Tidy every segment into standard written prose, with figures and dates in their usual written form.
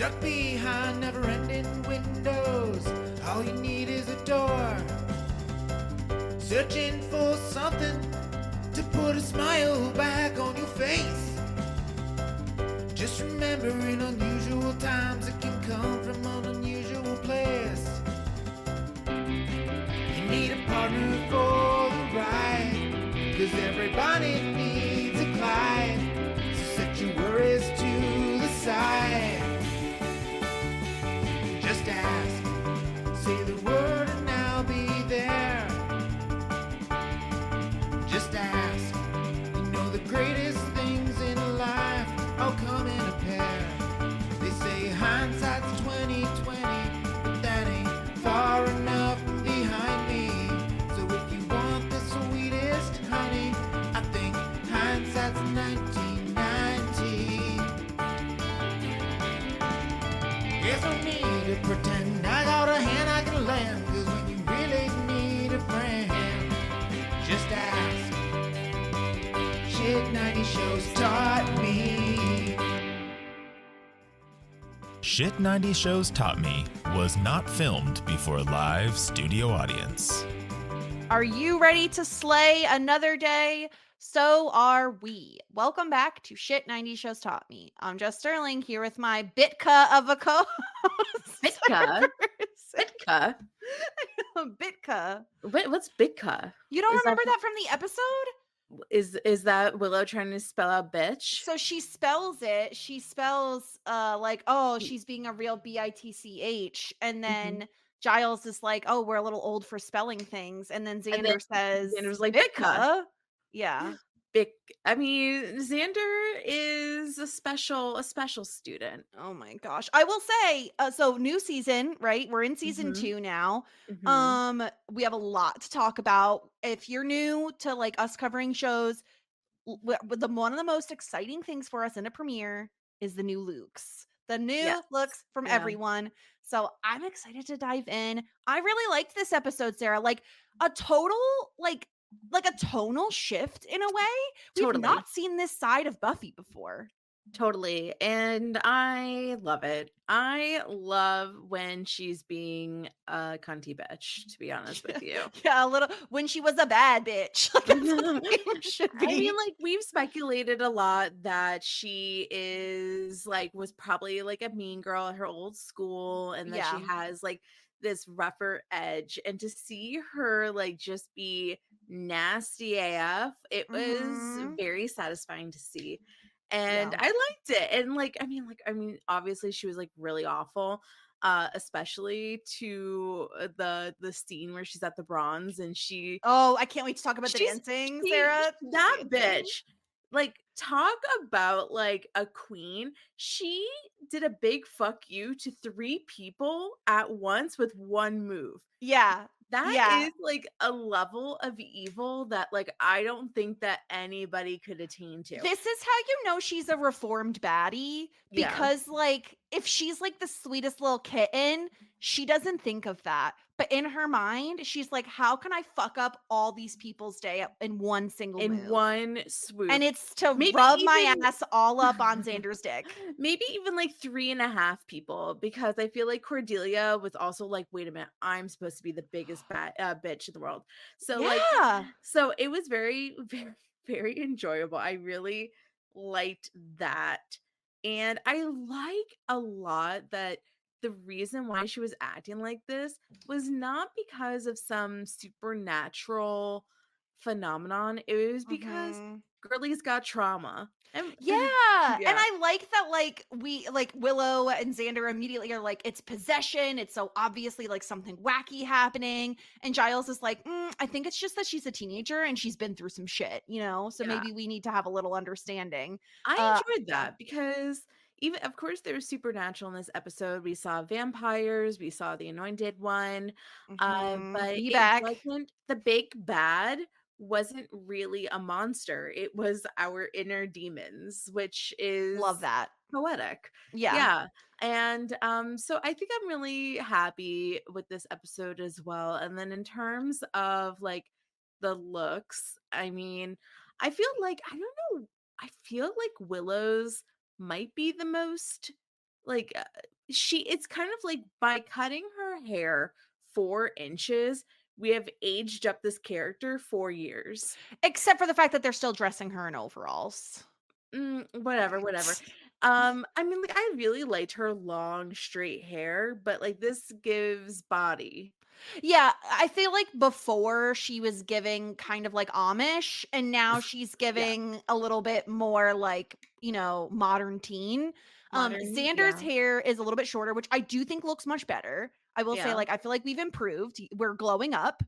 stuck behind never-ending windows. All you need is a door. Searching for something to put a smile back on your face. Just remember, in unusual times, it can come from an unusual place. You need a partner for the ride, 'cause everybody needs a Clyde. So set your worries to the side. Just ask, say the word and I'll be there. Just ask, you know the greatest things in life all come in a pair. They say hindsight's 20/20, but that ain't far enough behind me. So if you want the sweetest honey, I think hindsight's 1990. There's no need to pretend I got a hand I can lend, 'cause when you really need a friend, just ask. Shit 90 shows taught me. Shit 90 Shows Taught Me was not filmed before a live studio audience. Are you ready to slay another day? So are we. Welcome back to Shit 90 Shows Taught Me. I'm Jess Sterling here with my Bitka of a co-host. Bitka? Bitka? Bitka. What's Bitka? You don't Is remember that- that from the episode? Is that Willow trying to spell out bitch? So she spells it. She spells like, oh, she's being a real bitch. And then Giles is like, oh, we're a little old for spelling things. And then Xander says, Xander's like, Bitka. Yeah. I mean, Xander is a special student. Oh my gosh. I will say, so new season, right? We're in season 2 now. We have a lot to talk about. If you're new to like us covering shows, one of the most exciting things for us in a premiere is the new looks. The new looks from everyone. So I'm excited to dive in. I really liked this episode, Sarah. Like a total like a tonal shift in a way. We've Totally. not seen this side of Buffy before. Totally. And I love it. I love when she's being a cunty bitch, to be honest with you. Yeah, a little when she was a bad bitch. Like that's what the name should be. I mean, like we've speculated a lot that she was probably like a mean girl at her old school, and that she has like this rougher edge. And to see her like just be nasty AF, it was very satisfying to see. And I liked it. And I mean, obviously she was like really awful, especially to the scene where she's at the bronze and she. Oh, I can't wait to talk about the dancing, Sarah. That bitch. Like, talk about like a queen. She did a big fuck you to 3 people at once with one move. Yeah. That is like a level of evil that like I don't think that anybody could attain to. This is how you know she's a reformed baddie, because like if she's like the sweetest little kitten, she doesn't think of that. But in her mind, she's like, how can I fuck up all these people's day in one single move? One swoop. And it's to rub my ass all up on Xander's dick. Maybe even like 3.5 people, because I feel like Cordelia was also like, wait a minute, I'm supposed to be the biggest bitch in the world. So so it was very, very, very enjoyable. I really liked that. And I like a lot that the reason why she was acting like this was not because of some supernatural phenomenon. It was because girlie's got trauma. And I like that like we like Willow and Xander immediately are like, it's possession, it's so obviously like something wacky happening, and Giles is like, I think it's just that she's a teenager and she's been through some shit, you know, so maybe we need to have a little understanding. I enjoyed that because even, of course, there was supernatural in this episode. We saw vampires, we saw the anointed one, but the big bad wasn't really a monster. It was our inner demons, which is love that poetic. And so I think I'm really happy with this episode as well. And then in terms of like the looks, I mean, I feel like Willow's might be the most like it's kind of like by cutting her hair 4 inches, we have aged up this character 4 years. Except for the fact that they're still dressing her in overalls. Whatever. I mean, like, I really liked her long, straight hair, but, like, this gives body. Yeah, I feel like before she was giving kind of like Amish, and now she's Yeah. giving a little bit more like, modern teen. Modern, Xander's yeah. hair is a little bit shorter, which I do think looks much better. I will say, Yeah. like, I feel like we've improved. We're glowing up.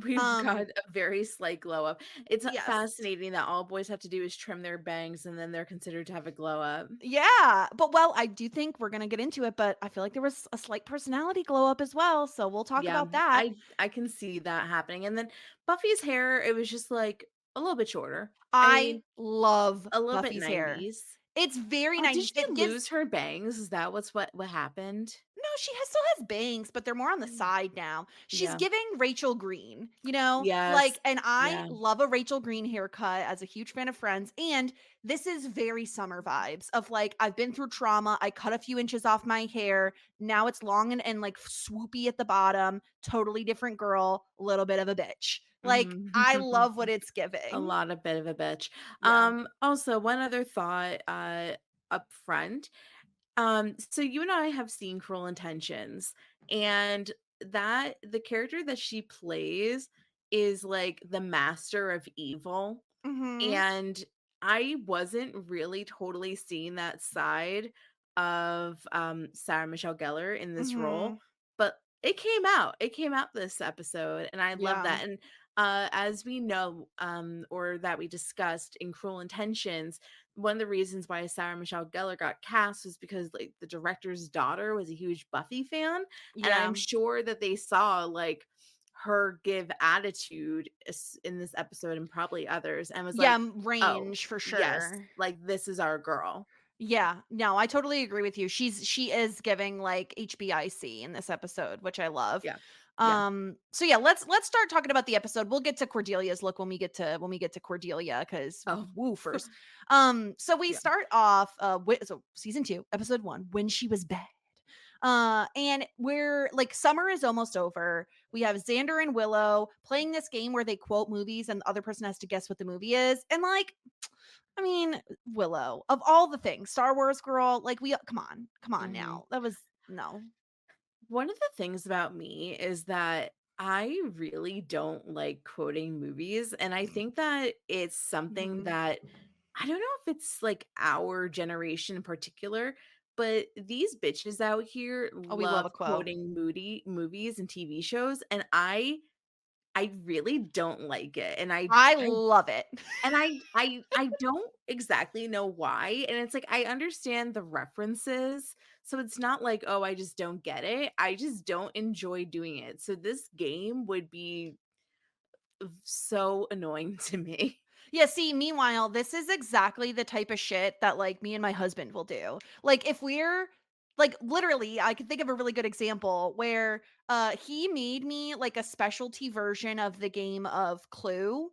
We've got Um, a very slight glow up. It's yes. fascinating that all boys have to do is trim their bangs, and then they're considered to have a glow up. Yeah, but well, I do think we're gonna get into it, but I feel like there was a slight personality glow up as well, so we'll talk Yeah, about that. I can see that happening, and then Buffy's hair, it was just, like, a little bit shorter. I I mean, love a little bit Buffy's hair. 90s. It's very Oh, did 90s. she It gives lose her bangs? Is that what happened? No, still has bangs, but they're more on the Mm. side now. She's Yeah. giving Rachel Green, Yes. and I Yeah. love a Rachel Green haircut as a huge fan of Friends. And this is very summer vibes of like, I've been through trauma. I cut a few inches off my hair. Now it's long and like swoopy at the bottom. Totally different girl, a little bit of a bitch. Like, Mhm. I love what it's A giving. lot of bit of a bitch. Yeah. Also, one other thought, up front. So you and I have seen Cruel Intentions, and that the character that she plays is like the master of evil. Hmm. And I wasn't really totally seeing that side of Sarah Michelle Gellar in this role, Hmm. but it came out. It came out this episode, and I love Yeah. that. And as we know, or that we discussed in Cruel Intentions, one of the reasons why Sarah Michelle Gellar got cast was because like the director's daughter was a huge Buffy fan, and Yeah. I'm sure that they saw like her give attitude in this episode and probably others, and was Yeah. like, "Oh, Range for yes, sure. like this is our girl." Yeah, no, I totally agree with you. She is giving like HBIC in this episode, which I love. Yeah, yeah. So yeah, let's start talking about the episode. We'll get to Cordelia's look when we get to Cordelia cuz Oh, woo first. So we yeah, start off with so season 2, episode 1, When She Was Bad. And we're like summer is almost over. We have Xander and Willow playing this game where they quote movies and the other person has to guess what the movie is. And like I mean, Willow, of all the things, Star Wars girl, like come on mhm. now. That was no. One of the things about me is that I really don't like quoting movies, and I think that it's something Mhm. that I don't know if it's like our generation in particular, but these bitches out here Oh, we love love a quote. quoting moody movies and TV shows, and I really don't like it. And I love it. I don't exactly know why. And it's like I understand the references. So it's not like, oh, I just don't get it. I just don't enjoy doing it. So this game would be so annoying to me. Yeah, see, meanwhile, this is exactly the type of shit that like me and my husband will do. Like if we're like literally, I can think of a really good example where he made me like a specialty version of the game of Clue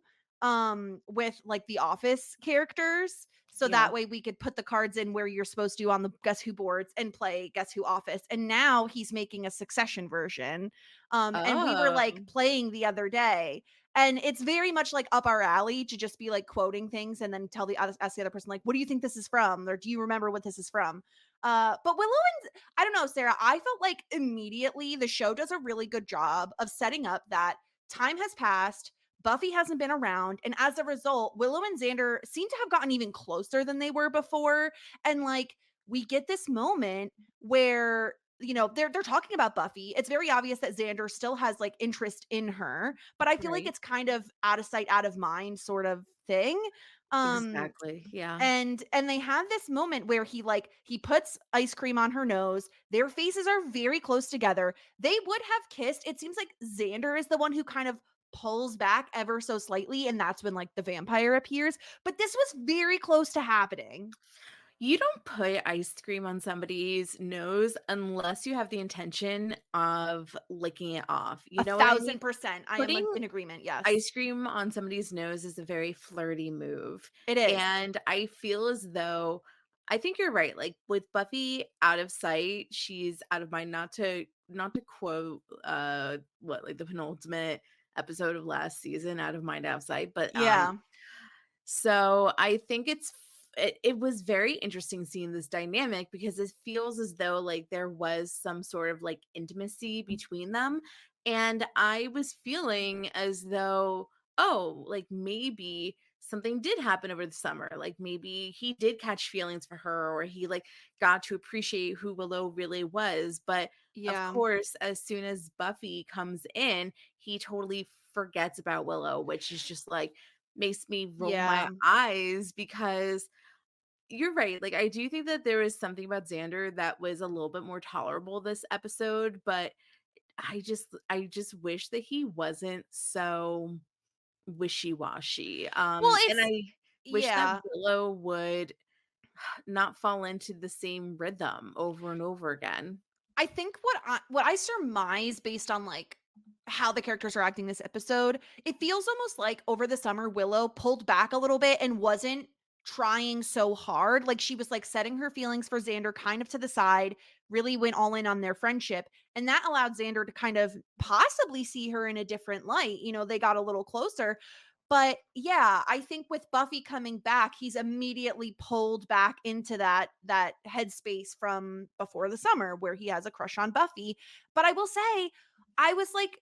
with like the office characters. So Yeah. that way we could put the cards in where you're supposed to on the Guess Who boards and play Guess Who Office. And now he's making a Succession version. And we were like Oh, playing the other day and it's very much like up our alley to just be like quoting things and then tell the other ask the other person like, "What do you think this is from?" Or "Do you remember what this is from?" But Willow and I don't know, Sarah. I felt like immediately the show does a really good job of setting up that time has passed. Buffy hasn't been around, and as a result, Willow and Xander seem to have gotten even closer than they were before. And like we get this moment where they're talking about Buffy. It's very obvious that Xander still has like interest in her, but I feel like right. it's kind of out of sight, out of mind sort of thing. Um Exactly. Yeah. and they have this moment where he puts ice cream on her nose. Their faces are very close together. They would have kissed. It seems like Xander is the one who kind of pulls back ever so slightly and that's when like the vampire appears, but this was very close to happening. You don't put ice cream on somebody's nose unless you have the intention of licking it off. You know what I mean? 1,000%. I am Putting in agreement. Yes. ice cream on somebody's nose is a very flirty move. It is. And I feel as though I think you're right. Like with Buffy out of sight, she's out of mind. Not to quote what like the penultimate episode of last season, out of mind, out of sight. But Yeah. so I think it was very interesting seeing this dynamic because it feels as though like there was some sort of like intimacy between them. And I was feeling as though, oh, like maybe something did happen over the summer. Like maybe he did catch feelings for her, or he like got to appreciate who Willow really was. But of Yeah. course, as soon as Buffy comes in, he totally forgets about Willow, which is just like makes me roll my Yeah. eyes because you're right. Like I do think that there is something about Xander that was a little bit more tolerable this episode, but I just wish that he wasn't so wishy-washy. Well, And it's I wish that yeah. Willow would not fall into the same rhythm over and over again. I think what I surmise based on like how the characters are acting this episode, it feels almost like over the summer Willow pulled back a little bit and wasn't trying so hard. Like she was like setting her feelings for Xander kind of to the side, really went all in on their friendship, and that allowed Xander to kind of possibly see her in a different light. You know, they got a little closer. But yeah, I think with Buffy coming back, he's immediately pulled back into that headspace from before the summer where he has a crush on Buffy. But I will say, I was like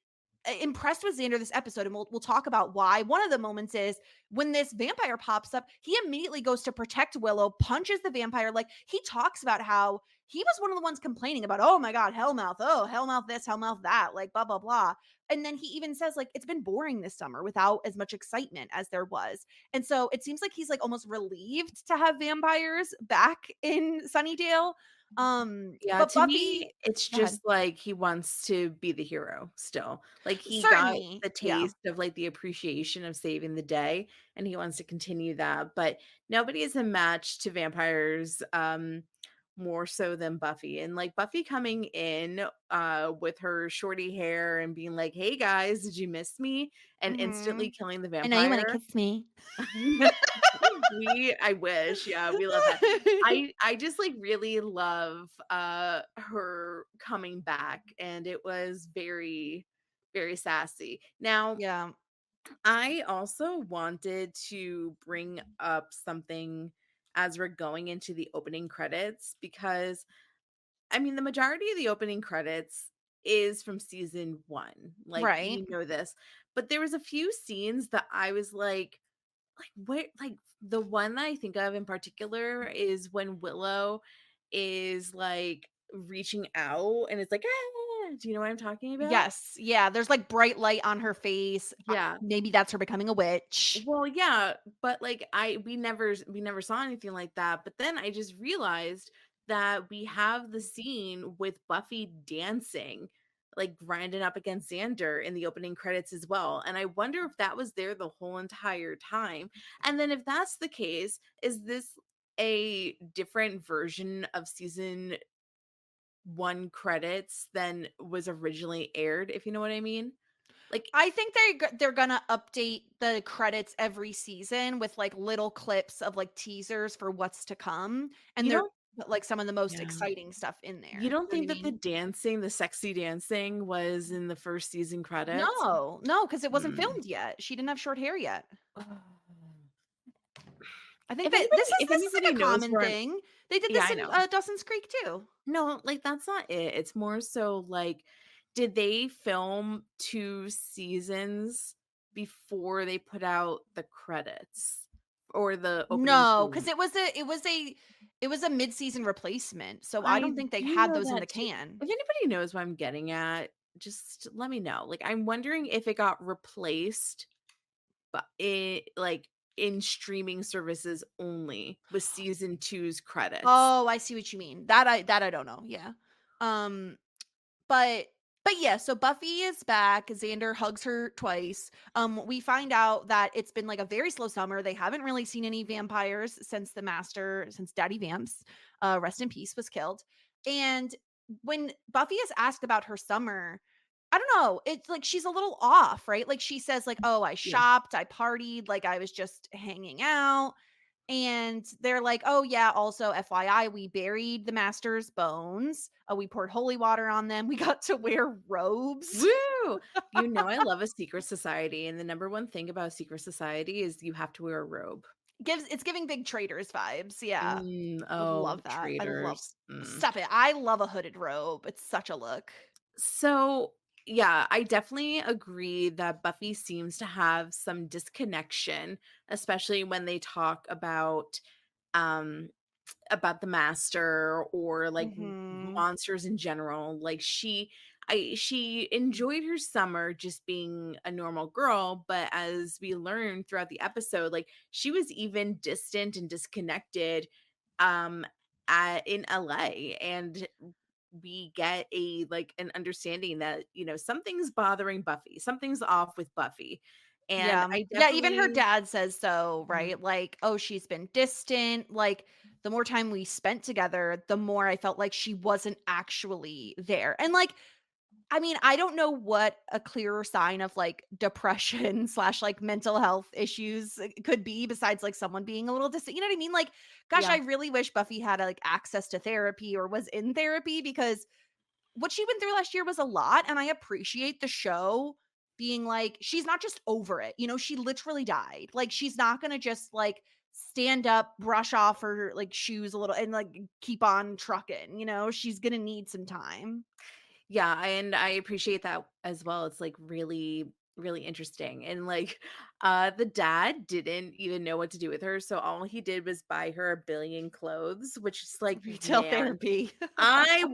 impressed with Xander this episode, and we'll talk about why. One of the moments is when this vampire pops up, he immediately goes to protect Willow, punches the vampire. Like he talks about how he was one of the ones complaining about, oh my God, Hellmouth, oh, Hellmouth this, Hellmouth that, like blah, blah, blah. And then he even says, like, it's been boring this summer without as much excitement as there was. And so it seems like he's like almost relieved to have vampires back in Sunnydale. Yeah, But to Buffy, me, it's go ahead. just like he wants to be the hero still. Like he got Certainly. the Yeah. taste of like the appreciation of saving the day and he wants to continue that. But nobody is a match to vampires more so than Buffy. And like Buffy coming in with her shorty hair and being like, "Hey guys, did you miss me?" and Mm-hmm. instantly killing the I know you want to vampire. kiss me. I wish. Yeah, we love that. I just like really love her coming back, and it was very very sassy. Now, Yeah. I also wanted to bring up something as we're going into the opening credits because I mean the majority of the opening credits is from season 1. Like Right. we know this. But there was a few scenes that I was like where like the one that I think of in particular is when Willow is like reaching out and it's like, ah, do you know what I'm talking about? Yes. Yeah. There's like bright light on her face. Yeah. Maybe that's her becoming a witch. Well, yeah, but like we never saw anything like that. But then I just realized that we have the scene with Buffy dancing, like grinding up against Xander in the opening credits as well. And I wonder if that was there the whole entire time. And then if that's the case, is this a different version of season 1 credits than was originally aired, if you know what I mean? Like I think they're gonna update the credits every season with like little clips of like teasers for what's to come, and you they're don't put, like some of the most yeah. exciting stuff in there. You don't You know what I think that the mean? dancing, the sexy dancing was in the first season credits? No, no, because it wasn't Hmm. filmed yet. She didn't have short hair yet. I think If that anybody this if is anybody like a knows common where I'm thing. They did yeah, this I in know. Dawson's Creek too. No, like that's not it. It's more so like did they film 2 seasons before they put out the credits or the opening No, because scene? it was a mid-season replacement, so I I don't think they do had know those in the that too. can. If anybody knows what I'm getting at, just let me know. Like I'm wondering if it got replaced but it like in streaming services only with season two's credits. Oh, I see what you mean. That I don't know. Yeah. Um but yeah, so Buffy is back. Xander hugs her twice. We find out that it's been like a very slow summer. They haven't really seen any vampires since Daddy Vamps, rest in peace, was killed. And when Buffy is asked about her summer, I don't know, it's like she's a little off, right? Like she says, like, oh, I Yeah. shopped, I partied, like I was just hanging out. And they're like, oh yeah, also FYI, we buried the master's bones. We poured holy water on them. We got to wear robes. Woo! You know I love a secret society, and the number one thing about a secret society is you have to wear a robe. It's giving big traders vibes. Yeah. I Oh, love that. I love traders. Mm. Stop it. I love a hooded robe. It's such a look. So, yeah, I definitely agree that Buffy seems to have some disconnection, especially when they talk um about the master or like Mhm. monsters in general. Like she enjoyed her summer just being a normal girl, but as we learned throughout the episode, like she was even distant and disconnected um in LA, and we get a like an understanding that something's bothering Buffy, something's off with Buffy. And Yeah. I Yeah, even her definitely dad says so, Mhm. right? Like, "Oh, she's been distant." Like, the more time we spent together, the more I felt like she wasn't actually there. And, like, I mean, I don't know what a clearer sign of, like, depression slash, like, mental health issues could be besides, like, someone being a little distant, you know what I mean? Like, gosh, Yeah. I really wish Buffy had, like, access to therapy or was in therapy because what she went through last year was a lot, and I appreciate the show being like, she's not just over it. You know, she literally died. Like, she's not gonna just like stand up, brush off her like shoes a little, and like keep on trucking. You know, she's gonna need some time. Yeah, and I appreciate that as well. It's like really, really interesting. And like the dad didn't even know what to do with her. So all he did was buy her a billion clothes, which is like, Retail man, therapy. I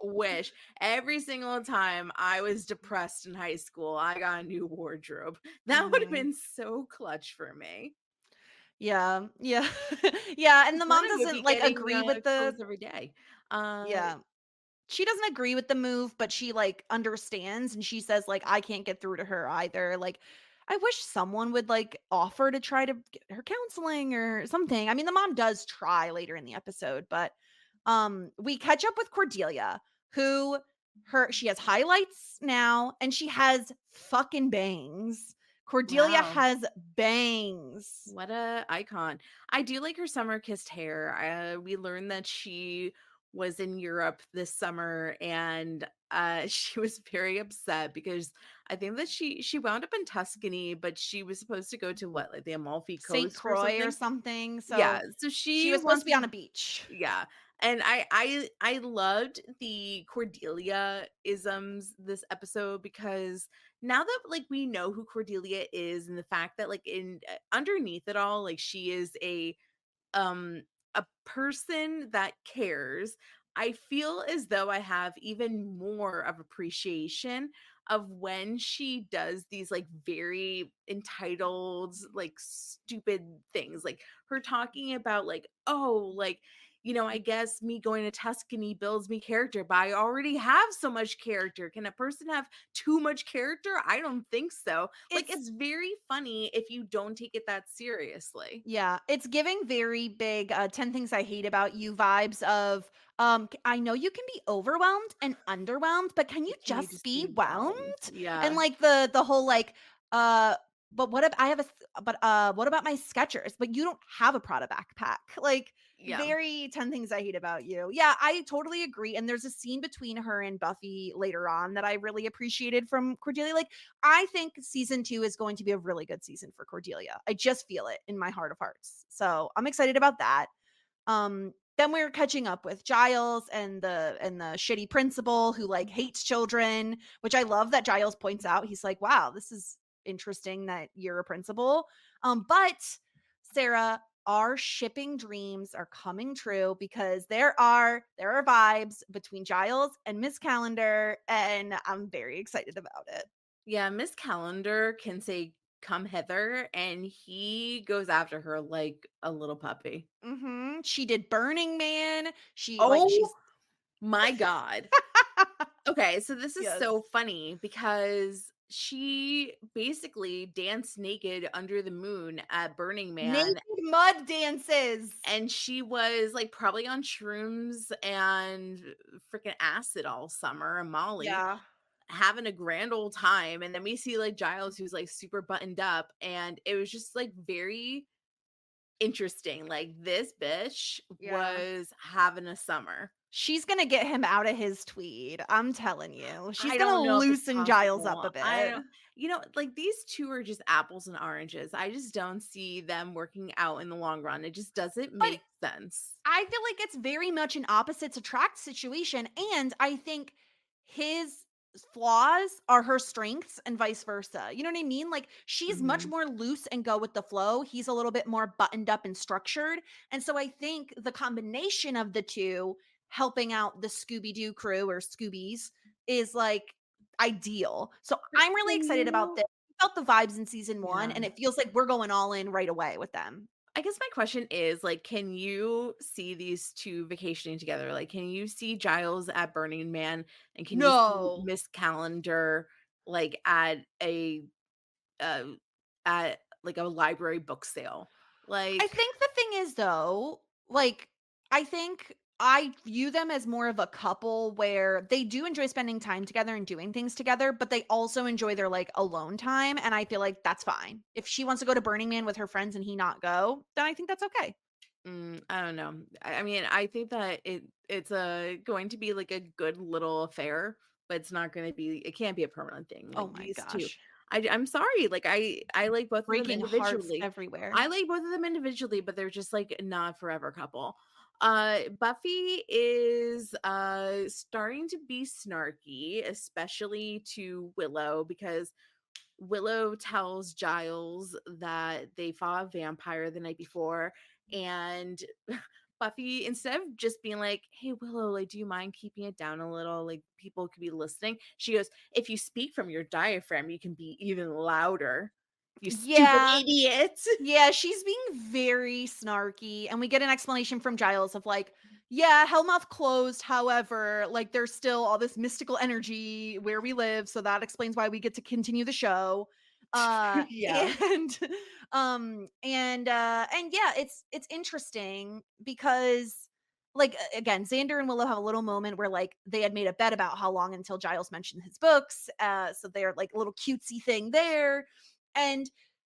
wish every single time I was depressed in high school, I got a new wardrobe. That would have Mhm. been so clutch for me. Yeah, yeah, yeah. And the Then mom I would be doesn't like getting agree with the clothes every day. Uh, yeah. She doesn't agree with the move, but she, like, understands, and she says, like, "I can't get through to her either." Like, I wish someone would, like, offer to try to get her counseling or something. I mean, the mom does try later in the episode, but, we catch up with Cordelia, who she has highlights now, and she has fucking bangs. Cordelia wow. has bangs. What a icon. I do like her summer kissed hair. We learned that she was in Europe this summer, and she was very upset because I think that she wound up in Tuscany, but she was supposed to go to what, like the Amalfi St. Coast or Croix or something. something, Yeah, so so she she was supposed to be wanted on a beach. yeah. And I loved the Cordelia isms this episode because now that like we know who Cordelia is, and the fact that like in underneath it all, like she is um a person that cares. I feel as though I have even more of appreciation of when she does these like very entitled, like stupid things, like her talking about like, oh, like, I guess me going to Tuscany builds me character, but I already have so much character. Can a person have too much character? I don't think so. Like, It's it's very funny if you don't take it that seriously. Yeah, it's giving very big 10 things I hate about you vibes of I know you can be overwhelmed and underwhelmed, but can you But can you just just be be whelmed? whelmed? And Yeah. like the whole like uh but what if I have what about my Skechers? But you don't have a Prada backpack. Like Yeah. very 10 things I hate about you. Yeah, I totally agree. And there's a scene between her and Buffy later on that I really appreciated from Cordelia. Like I think season 2 is going to be a really good season for Cordelia. I just feel it in my heart of hearts. So, I'm excited about that. Then we're catching up with Giles and the shitty principal who like hates children, which I love that Giles points out. He's like, "Wow, this is interesting that you're a principal." But Sarah, our shipping dreams are coming true because there are vibes between Giles and Miss Calendar, and I'm very excited about it. Yeah, Miss Calendar can say, "Come hither," and he goes after her like a little puppy. She did Burning Man. Oh She's my god. Okay, so this is yes. so funny because she basically danced naked under the moon at Burning Naked Man, mud dances. and she was like probably on shrooms and freaking acid all summer, and Molly, Yeah. having a grand old time. And then we see like Giles, who's like super buttoned up, and it was just like very interesting. Like, this bitch Yeah. was having a summer. She's gonna get him out of his tweed. I'm telling you. She's I gonna don't know if it's loosen Giles up possible. a I bit. don't, like, these two are just apples and oranges. I just don't see them working out in the long run. It just doesn't But make sense. I feel like it's very much an opposites attract situation. And I think his flaws are her strengths and vice versa. You know what I mean? Like she's much Mhm. more loose and go with the flow. He's a little bit more buttoned up and structured. And so I think the combination of the two helping out the Scooby Doo crew or Scoobies is like ideal. So I'm really Can excited about you this. I felt the vibes in season one, Yeah. and it feels like we're going all in right away with them. I guess my question is, like, can you see these two vacationing together? Like, can you see Giles at Burning Man, and can you see No. Miss Calendar, like, uh, at, like, a library book sale? I Like, think the thing is though, like, I think I view them as more of a couple where they do enjoy spending time together and doing things together, but they also enjoy their like alone time. And I feel like that's fine. If she wants to go to Burning Man with her friends and he not go, then I think that's okay. I don't know. I mean, I think that it's going to be like a good little affair, but it's not going to be. It can't be a permanent thing. Oh Like my these two, gosh. I'm sorry. Like I like both of them Breaking hearts individually. everywhere. I like both of them individually, but they're just like not a forever couple. Buffy is starting to be snarky, especially to Willow, because Willow tells Giles that they fought a vampire the night before, and Buffy, instead of just being like, "Hey Willow, like, do you mind keeping it down a little? Like, people could be listening." She goes, "If you speak from your diaphragm, you can be even louder. You stupid Yeah. idiot." Yeah, she's being very snarky, and we get an explanation from Giles of like, yeah, Hellmouth closed. However, like there's still all this mystical energy where we live, so that explains why we get to continue the show. Yeah. And and yeah, it's interesting because like again, Xander and Willow have a little moment where like they had made a bet about how long until Giles mentioned his books. So they're like a little cutesy thing there. And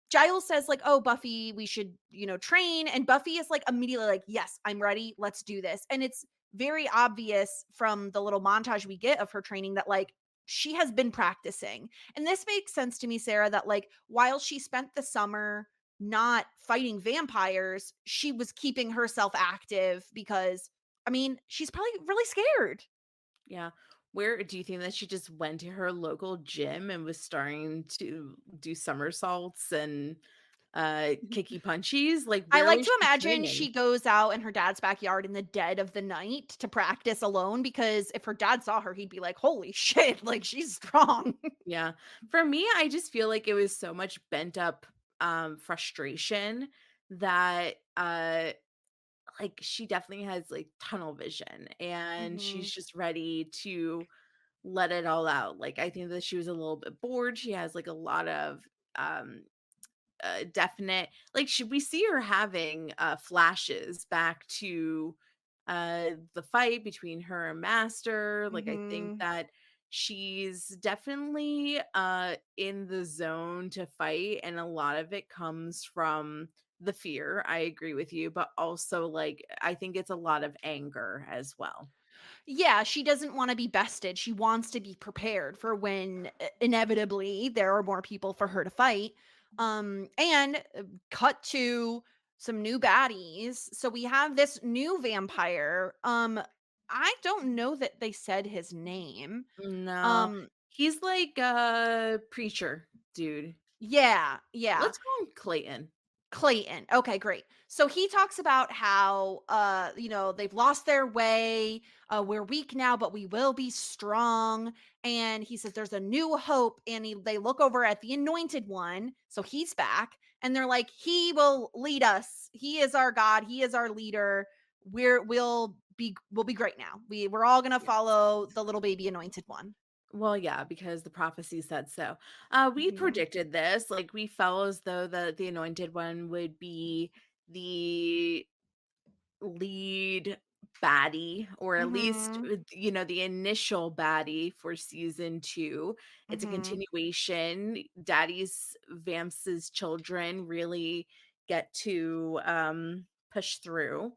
Giles says like, "Oh, Buffy, we should, train." And Buffy is like immediately like, "Yes, I'm ready. Let's do this." And it's very obvious from the little montage we get of her training that like she has been practicing. And this makes sense to me, Sarah, that like while she spent the summer not fighting vampires, she was keeping herself active because I mean, she's probably really scared. Yeah. Where do you think that she just went to her local gym and was starting to do somersaults and kicky punchies? Like, I where like was to she imagine training? she goes out in her dad's backyard in the dead of the night to practice alone because if her dad saw her, he'd be like, "Holy shit, like she's strong." Yeah. For me, I just feel like it was so much bent up frustration that like she definitely has like tunnel vision, and she's Mhm. just ready to let it all out. Like, I think that she was a little bit bored. She has like a lot of um definite, like, should we see her having flashes back to the fight between her and Master. Like, I think Mhm. that she's definitely in the zone to fight, and a lot of it comes from the fear. I agree with you, but also, like, I think it's a lot of anger as well. Yeah, she doesn't want to be bested. She wants to be prepared for when inevitably there are more people for her to fight. And cut to some new baddies. So we have this new vampire. I don't know that they said his name. No, Um he's like a preacher dude. yeah, yeah. Let's call him Clayton. Clayton. Okay, great. So he talks about how they've lost their way. We're weak now, but we will be strong. And he says there's a new hope. And they look over at the anointed one. So he's back. And they're like, he will lead us. He is our God. He is our leader. We'll be great now. We're all gonna follow the little baby anointed one. Well, yeah, because the prophecy said so. We Mhm. predicted this. Like, we felt as though the anointed one would be the lead baddie, or at least, Mhm. the initial baddie for season 2. It's a Mhm. continuation. Daddy's Vamps's children really get to push through.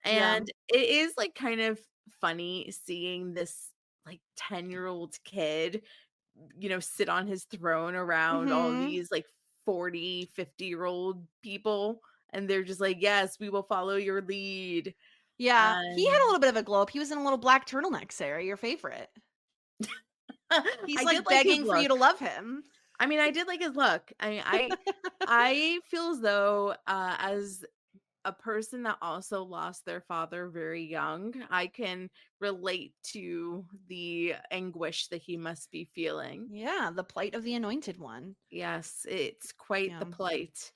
Yeah. And it is like kind of funny seeing this like 10-year-old kid, sit on his throne around all Mhm. these like 40, 50-year-old people. And they're just like, yes, we will follow your lead. Yeah. He had a And little bit of a glow up. He was in a little black turtleneck, Sarah, your favorite. He's I did like like his begging for you look. to love him. I mean, I did like his look. I feel as though as a person that also lost their father very young, I can relate to the anguish that he must be feeling. Yeah, the plight of the anointed one. Yes, it's quite the Yeah. plight.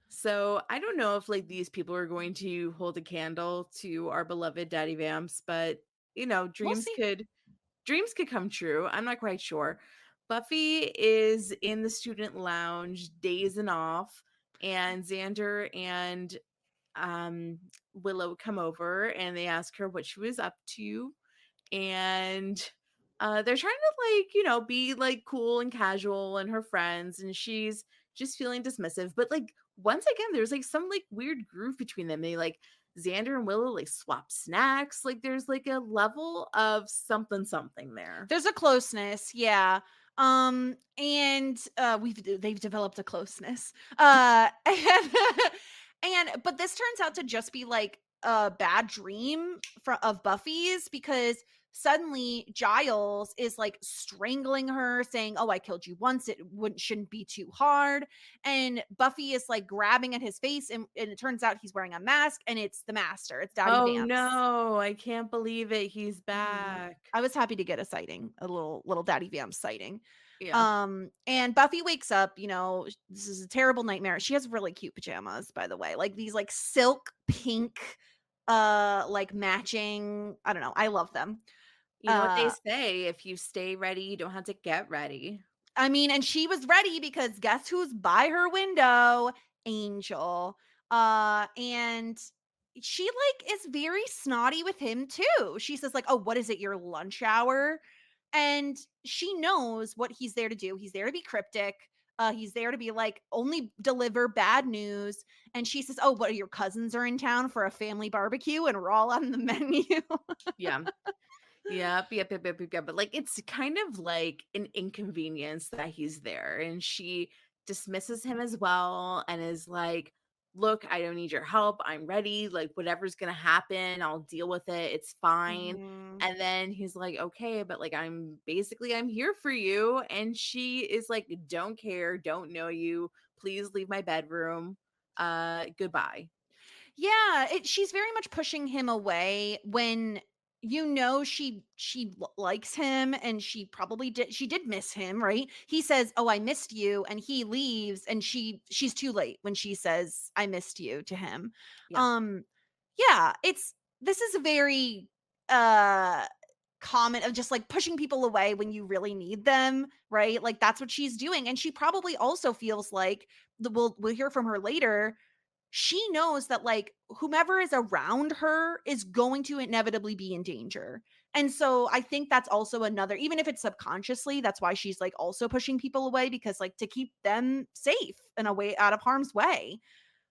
So I don't know if like these people are going to hold a candle to our beloved Daddy Vamps, but We'll see. dreams could come true. I'm not quite sure. Buffy is in the student lounge, dazing off, and Xander and um, Willow come over and they ask her what she was up to. And they're trying to like, be like cool and casual and her friends. And she's just feeling dismissive. But like, once again, there's like some like weird groove between them. They like, Xander and Willow like swap snacks. Like, there's like a level of something there. There's a closeness, yeah. And they've developed a closeness. And but this turns out to just be like a bad dream of Buffy's, because suddenly Giles is like strangling her, saying, "Oh, I killed you once. It shouldn't be too hard." And Buffy is like grabbing at his face, and it turns out he's wearing a mask, and it's the Master. It's Daddy Oh Vamps. no, I can't believe it. He's Mhm. back. I was happy to get a sighting, a little Daddy Vamps sighting. Yeah. And Buffy wakes up, this is a terrible nightmare. She has really cute pajamas, by the way. Like these like silk pink like matching, I don't know. I love them. You know what they Uh say, if you stay ready, you don't have to get ready. I mean, and she was ready because guess who's by her window? Angel. And she like is very snotty with him too. She says like, "Oh, what is it, your lunch hour?" And she knows what he's there to do. He's there to be cryptic. He's there to be like only deliver bad news. And she says, "Oh, what, your cousins are in town for a family barbecue and we're all on the menu." Yeah. Yep. But like it's kind of like an inconvenience that he's there. And she dismisses him as well and is like, look, I don't need your help. I'm ready. Like whatever's gonna happen, I'll deal with it. It's fine. Mhm. And then he's like, okay, but like I'm here for you. And she is like, don't care, don't know you. Please leave my bedroom. Goodbye. Yeah, she's very much pushing him away when likes him, and she did miss him, right? He says, "Oh, I missed you," and he leaves, and she's too late when she says, "I missed you" to him. Yeah. Um yeah, this is a very uh common of just like pushing people away when you really need them, right? Like that's what she's doing, and she probably also feels like we'll hear from her later, she knows that like whomever is around her is going to inevitably be in danger. And so I think that's also another, even if it's subconsciously, that's why she's like also pushing people away, because like to keep them safe and away out of harm's way.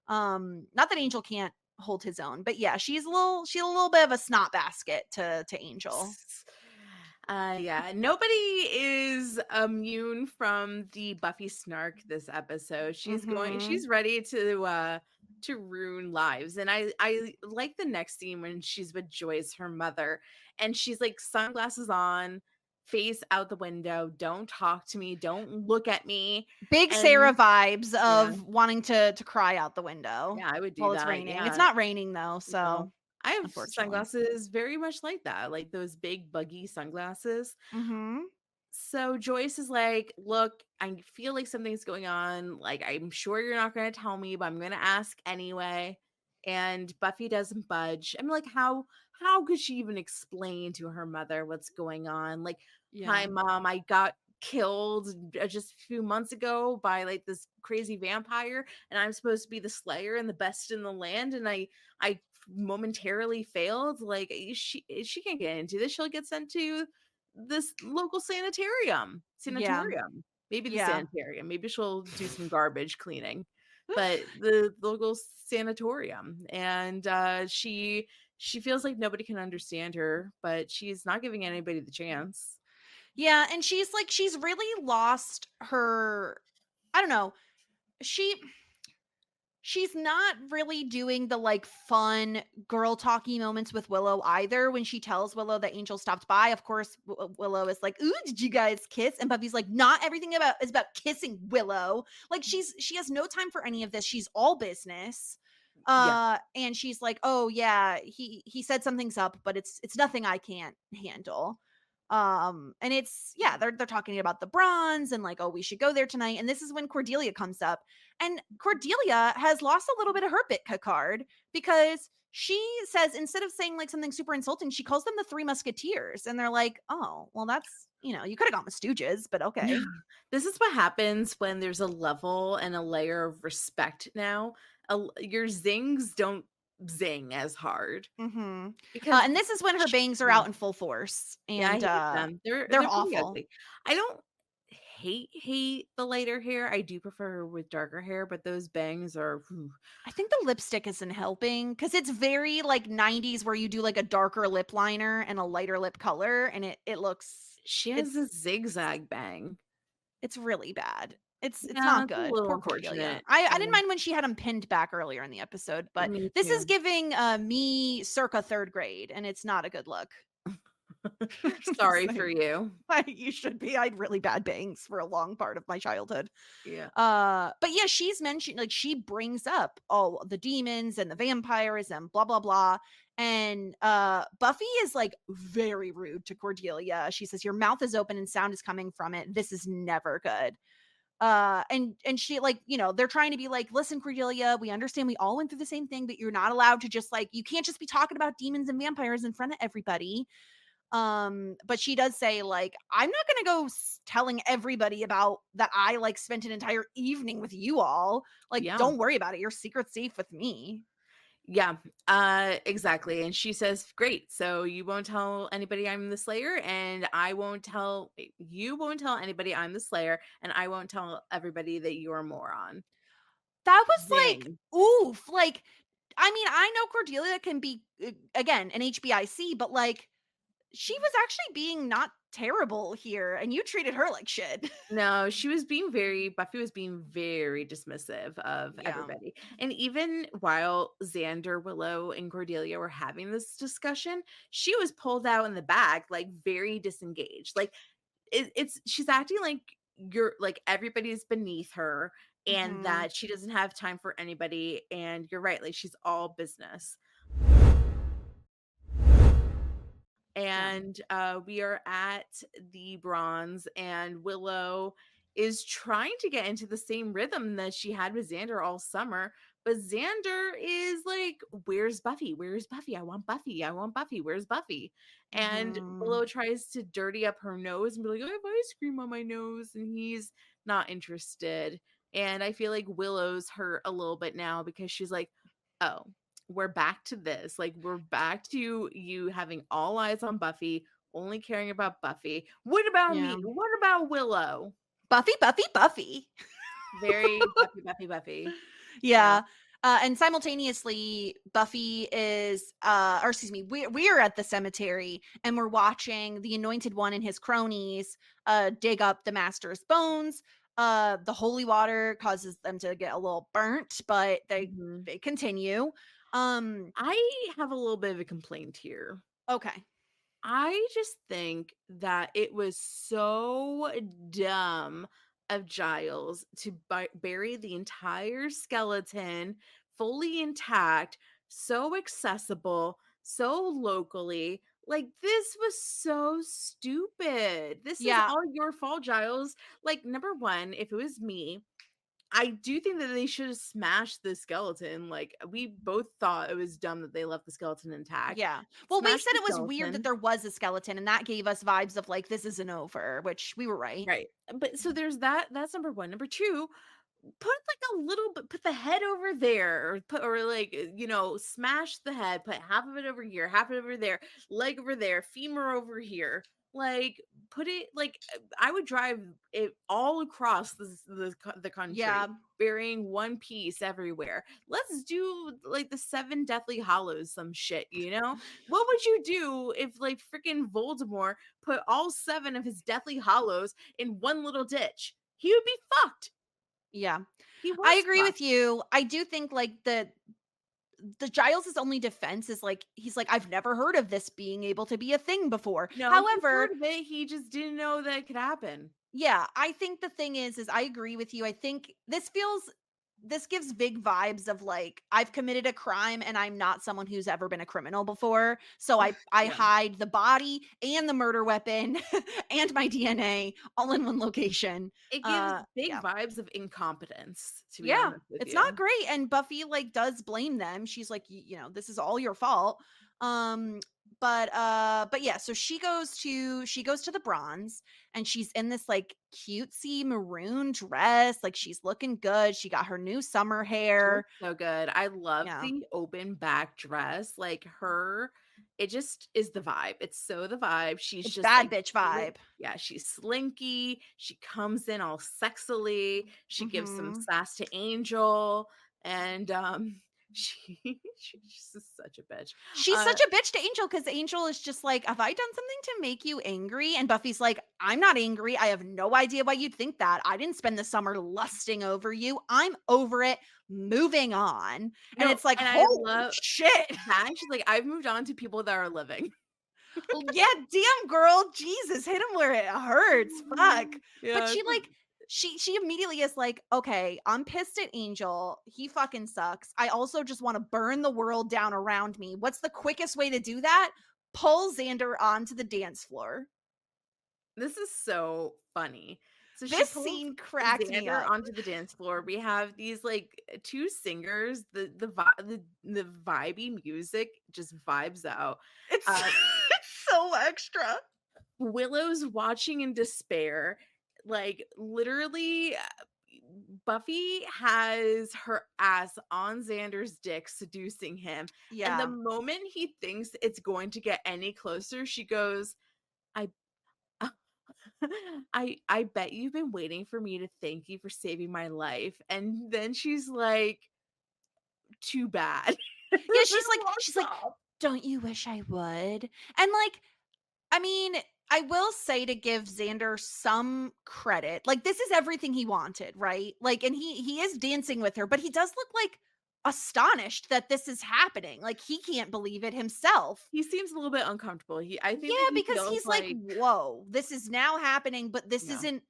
Not that Angel can't hold his own, but yeah, she's a little bit of a snot basket to Angel. Yeah, nobody is immune from the Buffy snark this episode. Mhm. She's ready to ruin lives. And I like the next scene when she's with Joyce, her mother, and she's like sunglasses on, face out the window, don't talk to me, don't look at me. Big Sarah And vibes yeah, of wanting to cry out the window yeah, I would do while it's that. raining. It's Yeah. not raining though, No. so I have unfortunately. sunglasses very much like that, like those big buggy sunglasses. Mhm. So Joyce is like, "Look, I feel like something's going on. Like, I'm sure you're not going to tell me, but I'm going to ask anyway." And Buffy doesn't budge. I'm like, how could she even explain to her mother what's going on? Like, "Hi, Yeah. mom, I got killed just a few months ago by like this crazy vampire, and I'm supposed to be the slayer and the best in the land, and I momentarily failed. Like, she can't get into this. She'll get sent to this local Yeah. sanatorium, maybe the Yeah. sanitarium. Maybe she'll do some garbage cleaning." but the local sanatorium, and she feels like nobody can understand her, but she's not giving anybody the chance. Yeah, and she's really lost her, I don't know. She's not really doing the like fun girl talky moments with Willow either. When she tells Willow that Angel stopped by, of course, Willow is like, "Ooh, did you guys kiss?" And Buffy's like, "Not everything is about kissing, Willow." Like she has no time for any of this. She's all business. Yeah. And she's like, "Oh yeah, he said something's up, but it's nothing I can't handle." And it's, yeah, they're talking about the bronze and like, "Oh, we should go there tonight." And this is when Cordelia comes up, and Cordelia has lost a little bit of her Bitka card, because she says, instead of saying like something super insulting, she calls them the Three Musketeers, and they're like, "Oh, well, that's, you could have gone with Stooges, but okay." This is what happens when there's a level and a layer of respect now. Your zings don't zing as hard Mm-hmm. because And this is when her bangs are out in full force, yeah, I and hate them. They're they're pretty awful. ugly. I don't hate the lighter hair. I do prefer her with darker hair, but those bangs are I think the lipstick isn't helping, because it's very like 90s, where you do like a darker lip liner and a lighter lip color, and it looks, she has a zigzag bang. it's really bad. It's Yeah, not it's a good. little Poor Cordelia. unfortunate. I didn't mind when she had him pinned back earlier in the episode, but Me this is too. giving me circa 3rd grade, and it's not a good look. Sorry for you. You should be. I had really bad bangs for a long part of my childhood. Yeah. But yeah, she's mentioned, like, she brings up all the demons and the vampires and blah blah blah. And Buffy is like very rude to Cordelia. She says, "Your mouth is open and sound is coming from it. This is never good." And she, like, they're trying to be like, "Listen, Cordelia, we understand we all went through the same thing, but you're not allowed to just like, you can't just be talking about demons and vampires in front of everybody." But she does say, like, "I'm not gonna go telling everybody about that I like spent an entire evening with you all. Like, Yeah. don't worry about it. Your secret's safe with me." Yeah, exactly. And she says, "Great. So you won't tell anybody I'm the Slayer, and you won't tell anybody I'm the Slayer, and I won't tell everybody that you're a moron." That was like, Zing. oof. Like, I mean, I know Cordelia can be, again, an HBIC, but like, she was actually being not terrible here, and you treated her like shit. No, Buffy was being very dismissive of Yeah. everybody. And even while Xander, Willow, and Cordelia were having this discussion, she was pulled out in the back, like very disengaged. Like she's acting like you're like everybody's beneath her and Mhm. that she doesn't have time for anybody. And you're right, like she's all business. And we are at the bronze, and Willow is trying to get into the same rhythm that she had with Xander all summer, but Xander is like, "Where's Buffy? Where's Buffy? I want Buffy. I want Buffy. Where's Buffy?" And Mhm. Willow tries to dirty up her nose and be like, "I have ice cream on my nose," and he's not interested. And I feel like Willow's hurt a little bit now because she's like, "Oh, we're back to this. Like, we're back to you having all eyes on Buffy, only caring about Buffy. What about Yeah. me? What about Willow?" Buffy, Buffy, Buffy. Very Buffy, Buffy, Buffy. Yeah. And simultaneously, Buffy is, or excuse me, we're at the cemetery, and we're watching the Anointed One and his cronies dig up the Master's bones. The holy water causes them to get a little burnt, but they Mhm. continue. I have a little bit of a complaint here. Okay. I just think that it was so dumb of Giles to bury the entire skeleton fully intact, so accessible, so locally. Like, this was so stupid. This is Yeah. all your fault, Giles. Like, number one, if it was me, I do think that they should have smashed the skeleton. Like, we both thought it was dumb that they left the skeleton intact. Yeah. Well, we Smash said the it was weird that skeleton. there was a skeleton, and that gave us vibes of like, this isn't over, which we were right. Right. But so there's that. That's number one. Number two, put like a little bit, put the head over there, or like, smash the head, put half of it over here, half of it over there, leg over there, femur over here. like put it like I would drive it all across the country. Yeah. Burying one piece everywhere. Let's do like the 7 Deathly Hollows, some shit, you know? What would you do if like freaking Voldemort put all 7 of his Deathly Hollows in one little ditch? He would be fucked. Yeah. He was I agree fucked. with you. I do think like the Giles's only defense is like he's like, I've never heard of this being able to be a thing before. No, he's However, heard of it. He just didn't know that it could happen. yeah, I think the thing is I agree with you. I think this gives big vibes of like I've committed a crime and I'm not someone who's ever been a criminal before. So I Yeah. hide the body and the murder weapon and my DNA all in one location. It gives big yeah. vibes of incompetence, to be Yeah, honest with it's you. not great. And Buffy like does blame them. She's like, you know, this is all your fault. But yeah, so she goes to the Bronze and she's in this like cutesy maroon dress. Like she's looking good. She got her new summer She hair. looks so good. I love Yeah. the open back dress. Like her, it just is the vibe. It's so the vibe. She's It's just bad like bitch vibe. Yeah, she's slinky. She comes in all sexily. She gives some sass to Angel, and she's just such a bitch. She's such a bitch to Angel because Angel is just like, have I done something to make you angry? And Buffy's like, I'm not angry. I have no idea why you'd think that. I didn't spend the summer lusting over you. I'm over it. Moving on. And it's like, and holy I love shit. that. She's like, I've moved on to people that are living. Yeah, damn girl. Jesus, hit him where it hurts. Fuck. Yeah, but she like, she immediately is like, okay, I'm pissed at Angel. He fucking sucks. I also just want to burn the world down around me. What's the quickest way to do that? Pull Xander onto the dance floor. This is so funny. So this she pulls scene cracked me Xander up. onto the dance floor. We have these like 2 singers. The vibey music just vibes out. It's, it's so extra. Willow's watching in despair. Like literally, Buffy has her ass on Xander's dick, seducing him. Yeah. And the moment he thinks it's going to get any closer, she goes, I bet you've been waiting for me to thank you for saving my life. And then she's like, too bad. Yeah, she's like, don't you wish I would? And like, I mean, I will say to give Xander some credit. Like this is everything he wanted, right? Like, and he is dancing with her, but he does look like astonished that this is happening. Like he can't believe it himself. He seems a little bit uncomfortable. I think Yeah, because he's like, whoa, this is now happening, but this isn't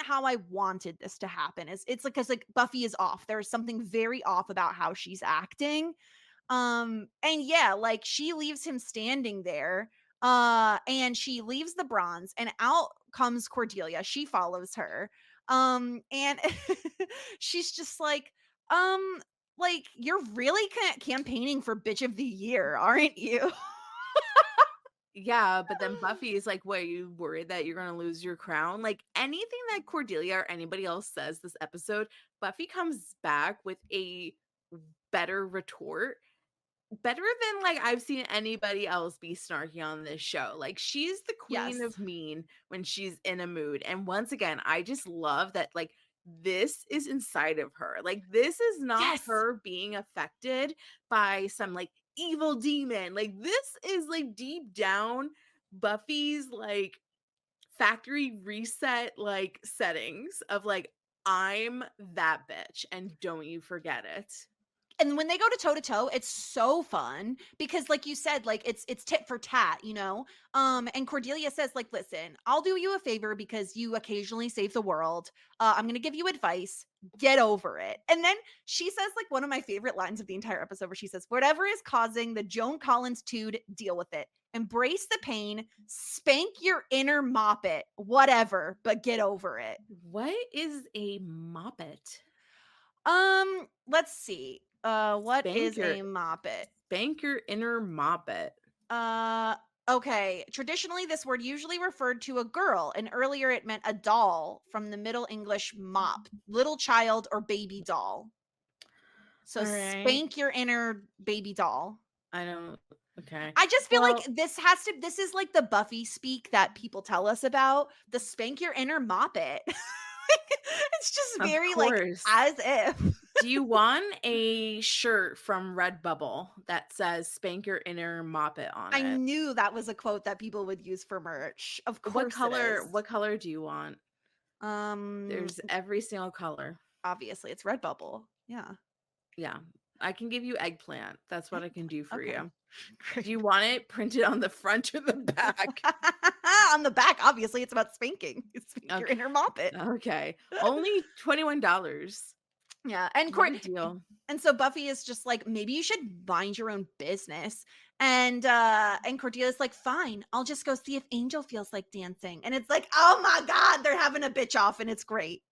how I wanted this to happen. It's like, because like Buffy is off. There's something very off about how she's acting. And yeah, like she leaves him standing there. And she leaves the Bronze and out comes Cordelia. She follows her. And she's just like you're really campaigning for bitch of the year, aren't you? Yeah, but then Buffy is like, what, are you worried that you're gonna lose your crown? Like anything that Cordelia or anybody else says this episode, Buffy comes back with a better retort. Better than like I've seen anybody else be snarky on this show. Like she's the queen of mean when she's in a mood. And once again, I just love that like this is inside of her. Like this is not her being affected by some like evil demon. Like this is like deep down Buffy's like factory reset like settings of like I'm that bitch and don't you forget it. And when they go to toe, it's so fun because like you said, like it's tit for tat, you know? And Cordelia says like, listen, I'll do you a favor because you occasionally save the world. I'm going to give you advice. Get over it. And then she says like one of my favorite lines of the entire episode where she says, whatever is causing the Joan Collins tude, deal with it. Embrace the pain, spank your inner moppet, whatever, but get over it. What is a moppet? Let's see. What is a moppet? Spank your inner moppet. Okay. Traditionally, this word usually referred to a girl, and earlier it meant a doll from the Middle English mop, little child or baby doll. So spank your inner baby doll. I don't. Okay. I just feel Well, like this is like the Buffy speak that people tell us about, the spank your inner moppet. It's just of very like course. as if. Do you want a shirt from Redbubble that says "Spank Your Inner Moppet" on I it? knew that was a quote that people would use for merch. Of What course it color? is. What color do you want? Um, There's every single color. obviously it's Redbubble. Yeah. Yeah, I can give you eggplant. That's what I can do for Okay. you. Great. Do you want it printed on the front or the back? On the back, obviously, it's about spanking. Spank your Okay. inner moppet. Okay. Only $21. Yeah, and What a deal. and so Buffy is just like, maybe you should mind your own business. And Cordelia's like, fine, I'll just go see if Angel feels like dancing. And it's like, oh my god, they're having a bitch off, and it's great.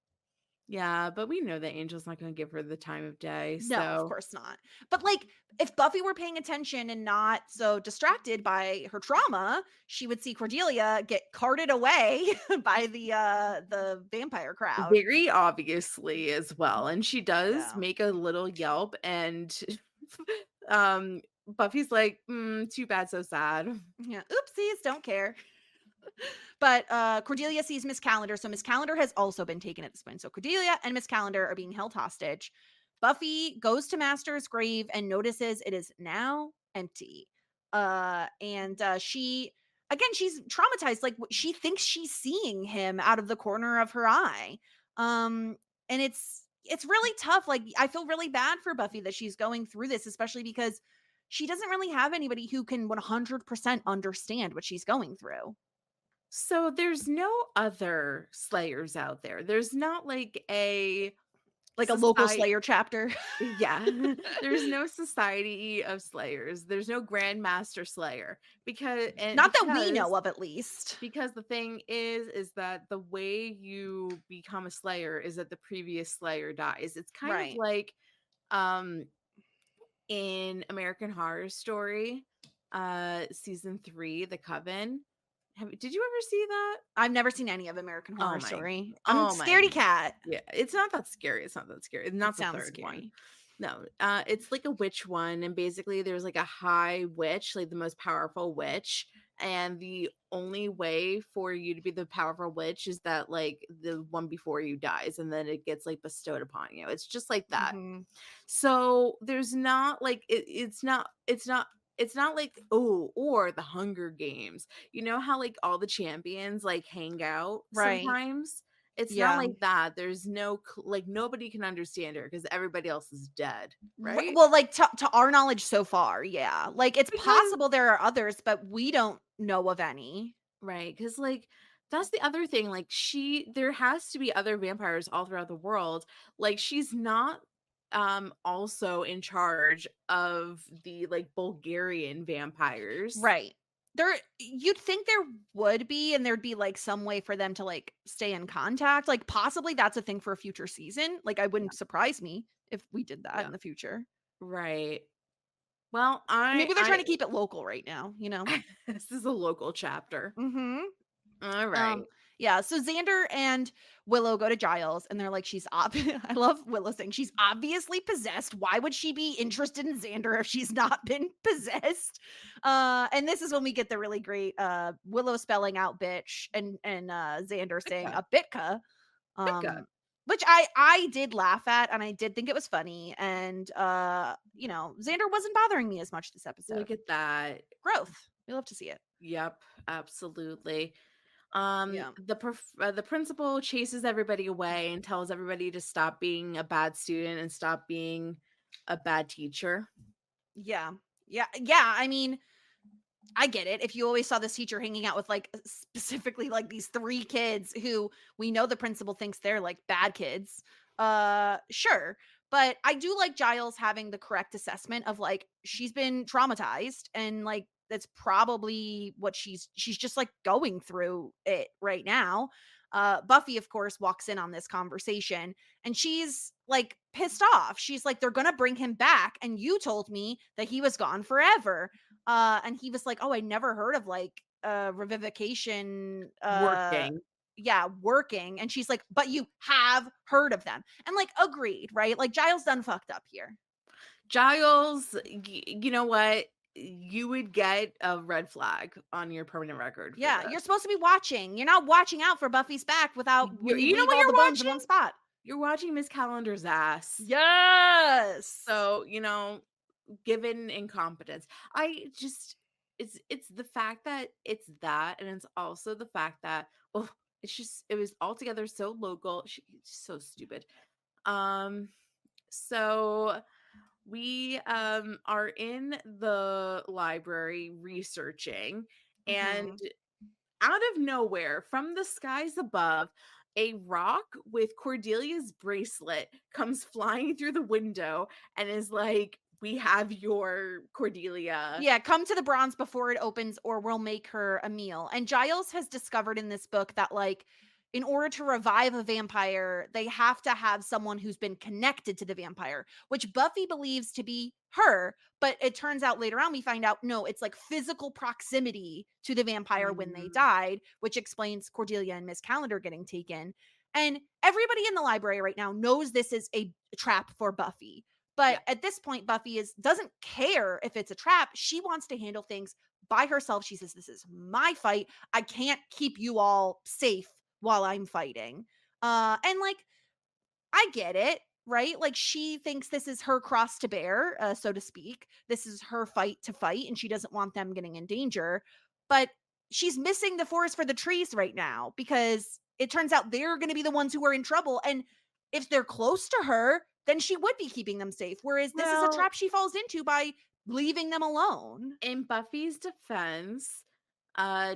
Yeah, but we know that Angel's not going to give her the time of day. No, of So, course not. But like, if Buffy were paying attention and not so distracted by her trauma, she would see Cordelia get carted away by the vampire crowd. very obviously as well. And she does Yeah. make a little yelp, and Buffy's like, too bad, so sad. Yeah. Oopsies, don't care. But Cordelia sees Miss Calendar, so Miss Calendar has also been taken at this point. So Cordelia and Miss Calendar are being held hostage. Buffy goes to Master's grave and notices it is now empty. She again, she's traumatized. Like she thinks she's seeing him out of the corner of her eye. And it's really tough. Like I feel really bad for Buffy that she's going through this, especially because she doesn't really have anybody who can 100% understand what she's going through. So there's no other Slayers out there. There's not like a Like a local society. Slayer chapter. Yeah, there's no society of Slayers. There's no Grandmaster Slayer Not that we know of, at least. because the thing is that the way you become a Slayer is that the previous Slayer dies. It's kind Right. of like in American Horror Story, season 3, The Coven. Did you ever see that? I've never seen any of American Horror my- Story. oh I'm my scaredy cat. Yeah, it's not that scary. It's not that scary. It's not the Sounds third one. scary. No, it's like a witch one, and basically there's like a high witch, like the most powerful witch, and the only way for you to be the powerful witch is that like the one before you dies, and then it gets like bestowed upon you. It's just like that. Mhm. So there's not like it's not like, oh, or the Hunger Games. You know how like all the champions like hang out Right. sometimes? It's Yeah. not like that. There's no like nobody can understand her because everybody else is dead, right? Well, like to our knowledge so far, yeah. Like it's Because- possible there are others, but we don't know of any. Right, because like that's the other thing. Like there has to be other vampires all throughout the world. Like she's not also in charge of the like Bulgarian vampires. Right. You'd think there would be, and there'd be like some way for them to like stay in contact. Like possibly that's a thing for a future season. Like I wouldn't surprise me if we did that in the future. Right. Well, Maybe they're trying to keep it local right now, you know? This is a local chapter. Mm-hmm. All right. Yeah, so Xander and Willow go to Giles, and they're like, I love Willow saying she's obviously possessed. Why would she be interested in Xander if she's not been possessed? And this is when we get the really great Willow spelling out bitch and Xander saying a bitka. Which I did laugh at, and I did think it was funny. And Xander wasn't bothering me as much this episode. Look at that. Growth. We love to see it. Yep, absolutely. Yeah. The principal chases everybody away and tells everybody to stop being a bad student and stop being a bad teacher. Yeah. I mean, I get it. If you always saw this teacher hanging out with like specifically like these 3 kids who we know the principal thinks they're like bad kids, sure. But I do like Giles having the correct assessment of like she's been traumatized, and like that's probably what she's just like going through it right now. Buffy, of course, walks in on this conversation, and she's like pissed off. She's like, they're gonna bring him back, and you told me that he was gone forever. And he was like, oh, I never heard of like revivification Working. Yeah, working. And she's like, but you have heard of them. And like, agreed, right? Like Giles done fucked up here. Giles, you know what? you would get a red flag on your permanent record for Yeah, this. you're supposed to be watching. You're not watching out for Buffy's back without when you know leave what all you're the bones in watching? one spot. You're watching Miss Calendar's ass. Yes. So, given incompetence, it's the fact that it's that, and it's also the fact that, it was altogether so local. She's so stupid. So we are in the library researching, and out of nowhere, from the skies above, a rock with Cordelia's bracelet comes flying through the window and is like, "We have your Cordelia." Yeah, come to the bronze before it opens or we'll make her a meal. And Giles has discovered in this book that, like, in order to revive a vampire, they have to have someone who's been connected to the vampire, which Buffy believes to be her. But it turns out later on, we find out, no, it's like physical proximity to the vampire when they died, which explains Cordelia and Miss Calendar getting taken. And everybody in the library right now knows this is a trap for Buffy. But at this point, Buffy doesn't care if it's a trap. She wants to handle things by herself. She says, "This is my fight. I can't keep you all safe while I'm fighting." And like, I get it, right? Like, she thinks this is her cross to bear, so to speak. This is her fight to fight, and she doesn't want them getting in danger. But she's missing the forest for the trees right now because it turns out they're going to be the ones who are in trouble. And if they're close to her, then she would be keeping them safe. Whereas this is a trap she falls into by leaving them alone. In Buffy's defense,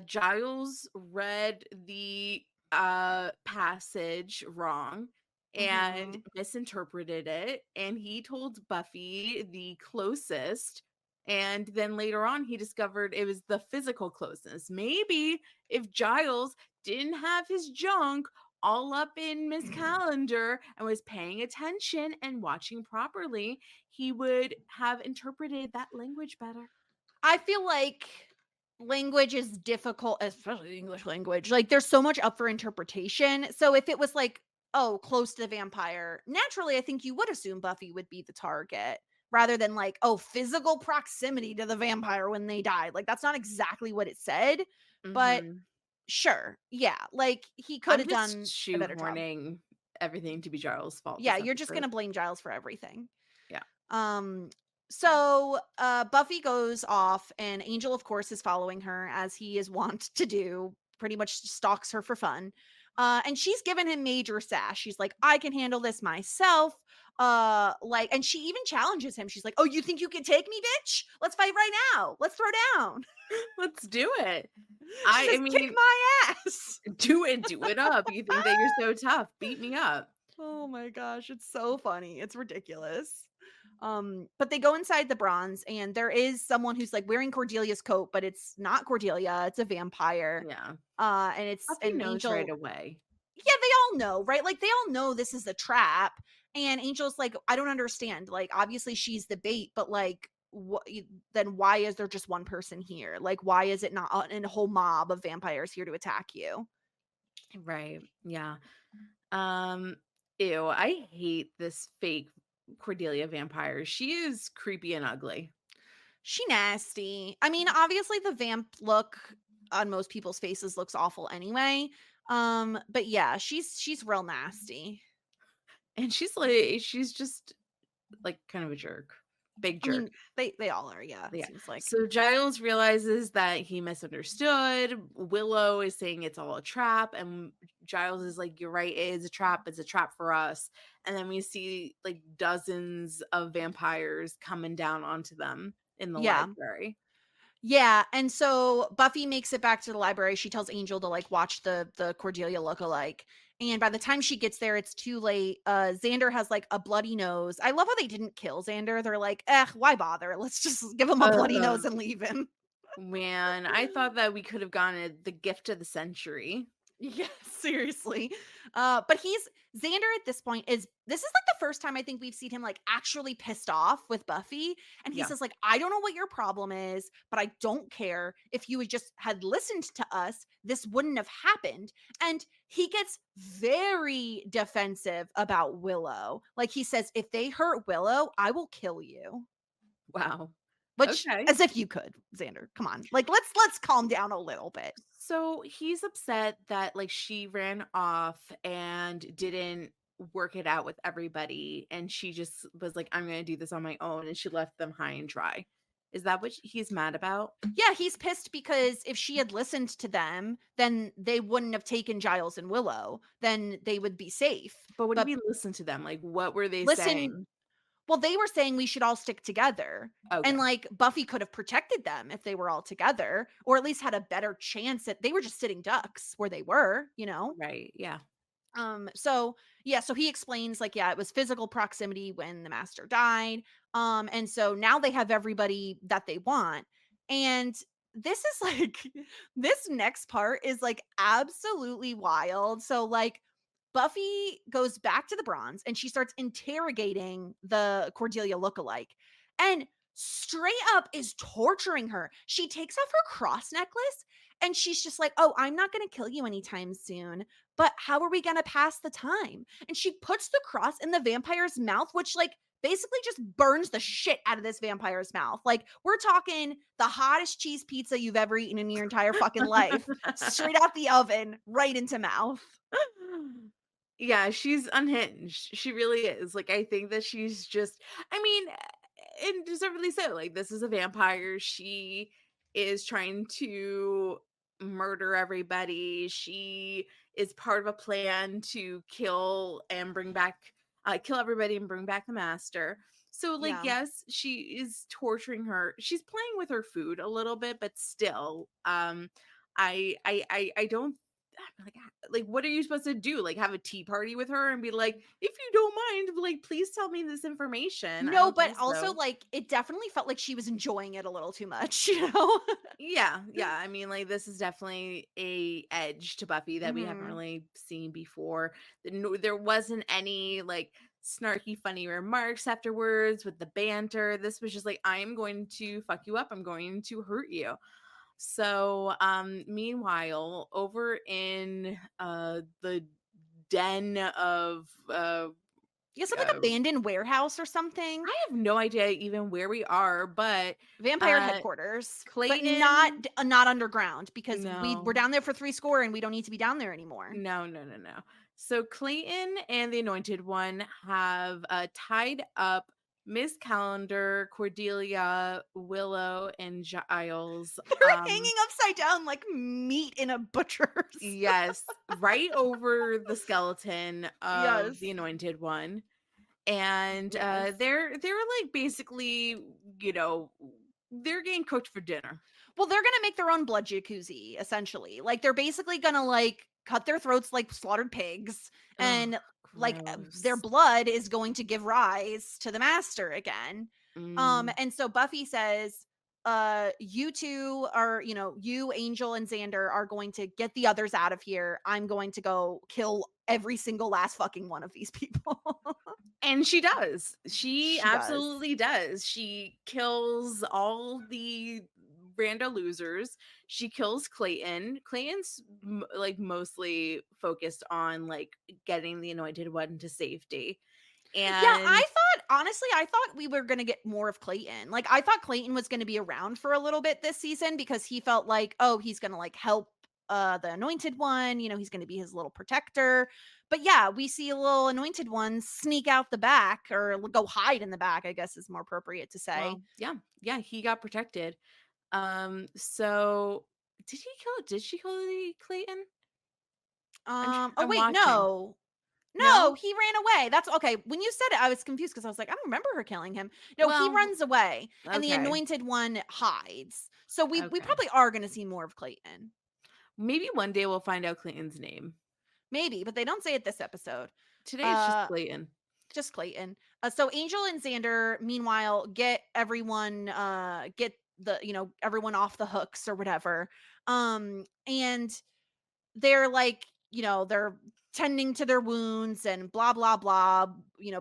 Giles read the passage wrong and misinterpreted it, and he told Buffy the closest, and then later on he discovered it was the physical closeness. Maybe if Giles didn't have his junk all up in Miss Calendar and was paying attention and watching properly, he would have interpreted that language better. I feel like language is difficult, especially English language. Like, there's so much up for interpretation. So if it was like, oh, close to the vampire, naturally, I think you would assume Buffy would be the target rather than like, oh, physical proximity to the vampire when they died. Like, that's not exactly what it said, but sure. Yeah. Like, he could have done a better job. Everything to be Giles' fault. Yeah. You're just going to blame Giles for everything. Yeah. So Buffy goes off, and Angel, of course, is following her as he is wont to do, pretty much stalks her for fun. And she's given him major sass. She's like, "I can handle this myself." And she even challenges him. She's like, "Oh, you think you can take me, bitch? Let's fight right now. Let's throw down. Let's do it." I mean, kick my ass. Do it up. You think that you're so tough? Beat me up. Oh my gosh, it's so funny. It's ridiculous. But they go inside the bronze, and there is someone who's like wearing Cordelia's coat, but it's not Cordelia, it's a vampire. Yeah. And it's an Angel right away. Yeah, they all know, right? Like, they all know this is a trap. And Angel's like, "I don't understand. Like, obviously she's the bait, but like, then why is there just one person here? Like, why is it not a whole mob of vampires here to attack you?" Right. Yeah. Ew, I hate this fake Cordelia vampire. She is creepy and ugly. She nasty. I mean, obviously the vamp look on most people's faces looks awful anyway. But yeah, she's real nasty. And she's just like kind of a jerk. Big jerk. I mean, they all are, yeah. Seems like. So Giles realizes that he misunderstood. Willow is saying it's all a trap, and Giles is like, "You're right, it is a trap. It's a trap for us." And then we see like dozens of vampires coming down onto them in the library. Yeah, and so Buffy makes it back to the library. She tells Angel to like watch the Cordelia lookalike. And by the time she gets there, it's too late. Xander has like a bloody nose. I love how they didn't kill Xander. They're like, why bother? Let's just give him a bloody nose and leave him. Man, I thought that we could have gone the gift of the century. Yeah, seriously. But Xander at this point this is like the first time I think we've seen him like actually pissed off with Buffy. And he says like, "I don't know what your problem is, but I don't care. If you had listened to us, this wouldn't have happened." And he gets very defensive about Willow. Like, he says, "If they hurt Willow, I will kill you." Wow. Which, Okay. as if you could, Xander. Come on. Like, let's calm down a little bit. So he's upset that like she ran off and didn't work it out with everybody, and she just was like, I'm gonna do this on my own, and she left them high and dry. Is that what he's mad about? Yeah, he's pissed because if she had listened to them, then they wouldn't have taken Giles and Willow. Then they would be safe. But what do But you mean listen to them? Like what were they listen, saying? well, they were saying we should all stick together. And Okay. like Buffy could have protected them if they were all together, or at least had a better chance at they were just sitting ducks where they were, you know? Right. Yeah. So yeah, so he explains like, yeah, it was physical proximity when the master died. And so now they have everybody that they want. And this is like this next part is like absolutely wild. So like Buffy goes back to the Bronze and she starts interrogating the Cordelia lookalike and straight up is torturing her. She takes off her cross necklace and she's just like, "Oh, I'm not going to kill you anytime soon, but how are we going to pass the time?" And she puts the cross in the vampire's mouth, which like basically just burns the shit out of this vampire's mouth. Like we're talking the hottest cheese pizza you've ever eaten in your entire fucking life, straight out the oven, right into mouth. Yeah, she's unhinged. She really is. Like, I think that she's just, I mean, and deservedly so. Like, this is a vampire. She is trying to murder everybody. She is part of a plan to kill and bring back, kill everybody and bring back the master. So, like, Yeah. yes, she is torturing her. She's playing with her food a little bit, but still, I don't like what are you supposed to do? Like have a tea party with her and be like, if you don't mind, like please tell me this information. I No, don't but think also so. like it definitely felt like she was enjoying it a little too much, you know? Yeah, yeah. I mean, like this is definitely a edge to Buffy that we haven't Mhm. really seen before. There wasn't any like snarky, funny remarks afterwards with the banter. This was just like, I'm going to fuck you up. I'm going to hurt you. So, meanwhile, over in the den of Yeah, some like uh abandoned warehouse or something. I have no idea even where we are, but Vampire uh headquarters, but not Clayton, not underground because we're no. down there for 3 score and we don't need to be down there anymore. No, no, no, no. So Clayton and the Anointed One have tied up Miss Calendar, Cordelia, Willow, and Giles. They're hanging upside down like meat in a butcher's. Yes, right over the skeleton of Yes. the Anointed One. And Yes. they're like basically, you know, they're getting cooked for dinner. Well, they're gonna make their own blood jacuzzi, essentially. Like they're basically gonna like cut their throats like slaughtered pigs, Oh, and like their gross. blood is going to give rise to the master again. Mm. And so Buffy says, you two are, you know, you, Angel, and Xander are going to get the others out of here. I'm going to go kill every single last fucking one of these people. And she does. She She does. absolutely does. She kills all the rando losers. She kills Clayton. Clayton's like mostly focused on like getting the Anointed One to safety. Yeah, And I thought we were going to get more of Clayton. Like, I thought Clayton was going to be around for a little bit this season because he felt like, oh, he's going to like help the Anointed One. You know, he's going to be his little protector. But yeah, we see a little Anointed One sneak out the back or go hide in the back, I guess is more appropriate to say. well, yeah, yeah, he got protected. So did she kill the Clayton? Oh, I'm wait, watching. no. No, No? he ran away. That's okay. When you said it, I was confused because I was like, I don't remember her killing him. No, he Well, runs away, and the okay. Anointed One hides. So we Okay. probably are going to see more of Clayton. Maybe one day we'll find out Clayton's name. Maybe, but they don't say it this episode. Today it's just Uh, Clayton. just Clayton. So Angel and Xander, meanwhile, get everyone, get the everyone off the hooks or whatever. And they're like, they're tending to their wounds and blah blah blah.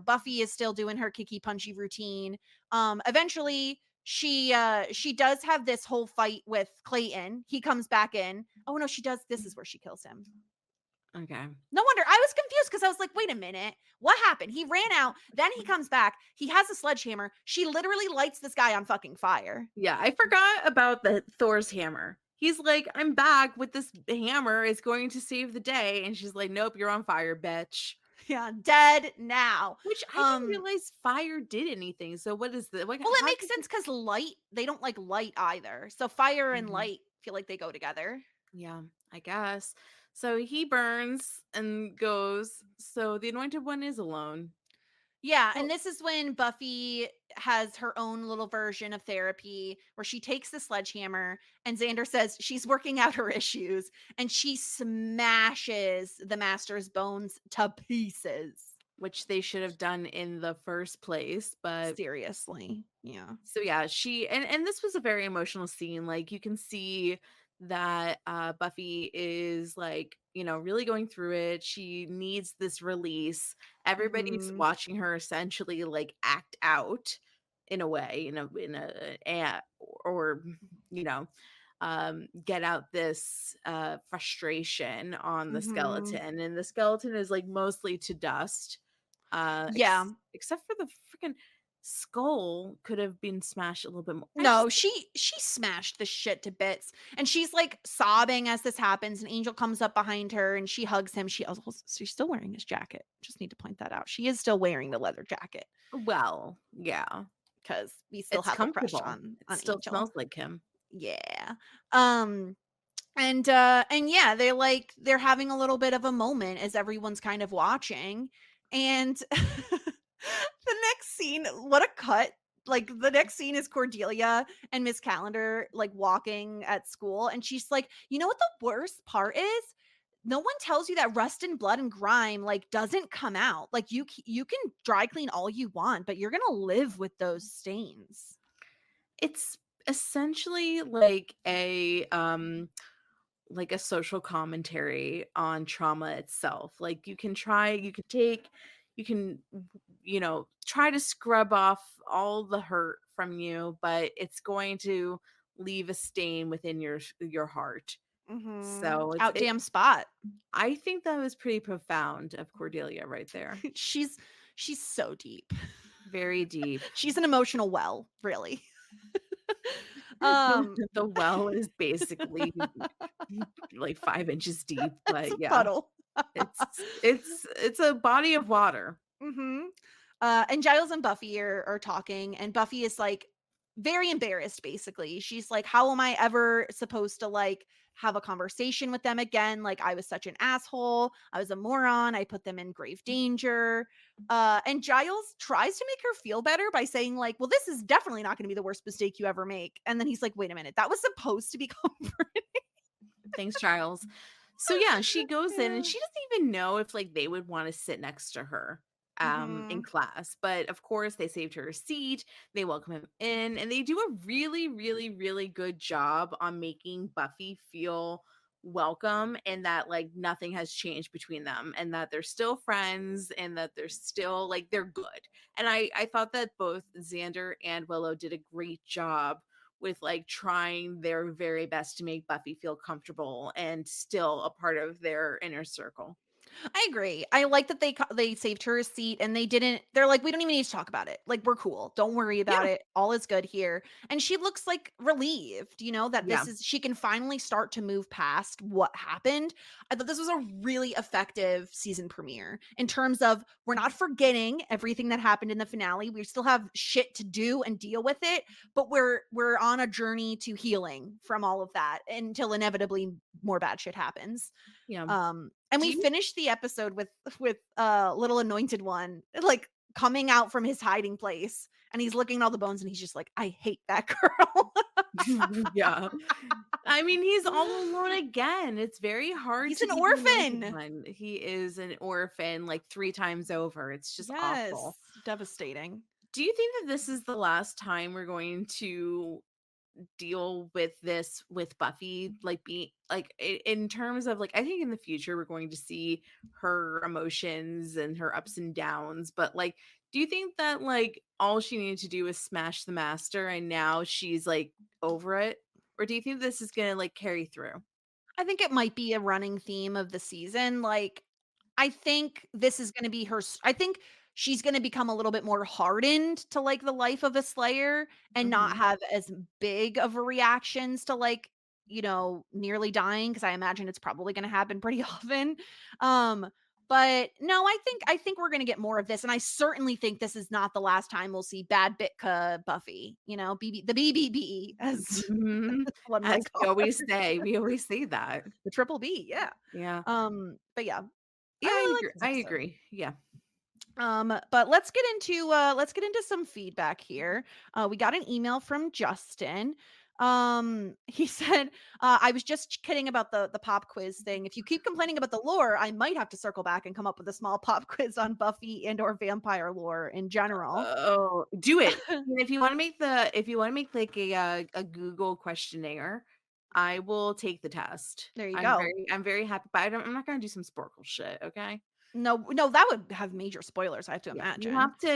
Buffy is still doing her kicky punchy routine. Eventually she does have this whole fight with Clayton. He comes back in. Oh no, she does. This is where she kills him. Okay. No wonder. I was confused because I was like, wait a minute. What happened? He ran out. Then he comes back. He has a sledgehammer. She literally lights this guy on fucking fire. Yeah, I forgot about the Thor's hammer. He's like, I'm back with this hammer. It's going to save the day. And she's like, nope, you're on fire, bitch. Yeah, dead now. Which I didn't realize fire did anything. So what is the like? Well, it makes sense because light, they don't like light either. So fire and light feel like they go together. Yeah, I guess. So he burns and goes. So the anointed one is alone. Yeah, and this is when Buffy has her own little version of therapy where she takes the sledgehammer and Xander says she's working out her issues and she smashes the master's bones to pieces. Which they should have done in the first place, but seriously. Yeah. So yeah, she and this was a very emotional scene. Like you can see that Buffy is like, really going through it. She needs this release. Everybody's watching her essentially like act out in a way, or get out this frustration on the skeleton. And the skeleton is like mostly to dust. Yeah. Except for the freaking skull could have been smashed a little bit more. No, she smashed the shit to bits. And she's like sobbing as this happens. And Angel comes up behind her and she hugs him. She's still wearing his jacket. Just need to point that out. She is still wearing the leather jacket. Well, yeah. Because we still have a crush on still Angel. Smells like him. Yeah. And yeah, they're having a little bit of a moment as everyone's kind of watching. And the next scene, what a cut. Like the next scene is Cordelia and Miss Calendar like walking at school. And she's like, you know what the worst part is? No one tells you that rust and blood and grime like doesn't come out. Like you can dry clean all you want, but you're going to live with those stains. It's essentially like a social commentary on trauma itself. Like you can try to scrub off all the hurt from you, but it's going to leave a stain within your heart. So out damn spot. I think that was pretty profound of Cordelia right there. She's so deep. Very deep. She's an emotional well, really. The well is basically like 5 inches deep, but yeah, puddle. it's a body of water. And Giles and Buffy are talking, and Buffy is like very embarrassed. Basically, she's like, "How am I ever supposed to like have a conversation with them again? Like, I was such an asshole. I was a moron. I put them in grave danger." And Giles tries to make her feel better by saying like, "Well, this is definitely not going to be the worst mistake you ever make." And then he's like, "Wait a minute, that was supposed to be comforting." Thanks, Giles. So yeah, she goes in and she doesn't even know if like they would want to sit next to her in class, but of course they saved her a seat. They welcome him in, and they do a really, really, really good job on making Buffy feel welcome and that like nothing has changed between them and that they're still friends and that they're still like they're good. And I thought that both Xander and Willow did a great job with like trying their very best to make Buffy feel comfortable and still a part of their inner circle. I agree. I like that they saved her a seat and they're like, we don't even need to talk about it. Like, we're cool. Don't worry about it. All is good here. And she looks like relieved, that she can finally start to move past what happened. I thought this was a really effective season premiere in terms of we're not forgetting everything that happened in the finale. We still have shit to do and deal with it, but we're on a journey to healing from all of that until inevitably more bad shit happens. Yeah. And we finished the episode with little anointed one like coming out from his hiding place, and he's looking at all the bones and he's just like, I hate that girl. Yeah. I mean, he's all alone again. It's very hard. He's an orphan. He is an orphan like 3 times over. It's just awful. Devastating. Do you think that this is the last time we're going to deal with this with Buffy, like being like in terms of like I think in the future we're going to see her emotions and her ups and downs, but like do you think that like all she needed to do was smash the master and now she's like over it, or do you think this is gonna like carry through? I think it might be a running theme of the season. Like, I think this is going to be I think she's going to become a little bit more hardened to like the life of a Slayer and not Mhm. have as big of a reactions to like, nearly dying, because I imagine it's probably going to happen pretty often. Um, but no, I think we're going to get more of this, and I certainly think this is not the last time we'll see Bad Bitka Buffy. The BBB, as Mhm. one As might call her. we always say that. The triple B, yeah. Yeah. But yeah, Yeah, I I really like agree. this I episode. agree. Yeah. But let's get into some feedback here. We got an email from Justin. He said, I was just kidding about the pop quiz thing. If you keep complaining about the lore, I might have to circle back and come up with a small pop quiz on Buffy and or vampire lore in general. Oh, do it. And if you want to make like a Google questionnaire, I will take the test. There you go. I'm very happy, but I'm not gonna do some Sporkle shit, okay? No, that would have major spoilers, I have to Yeah, imagine.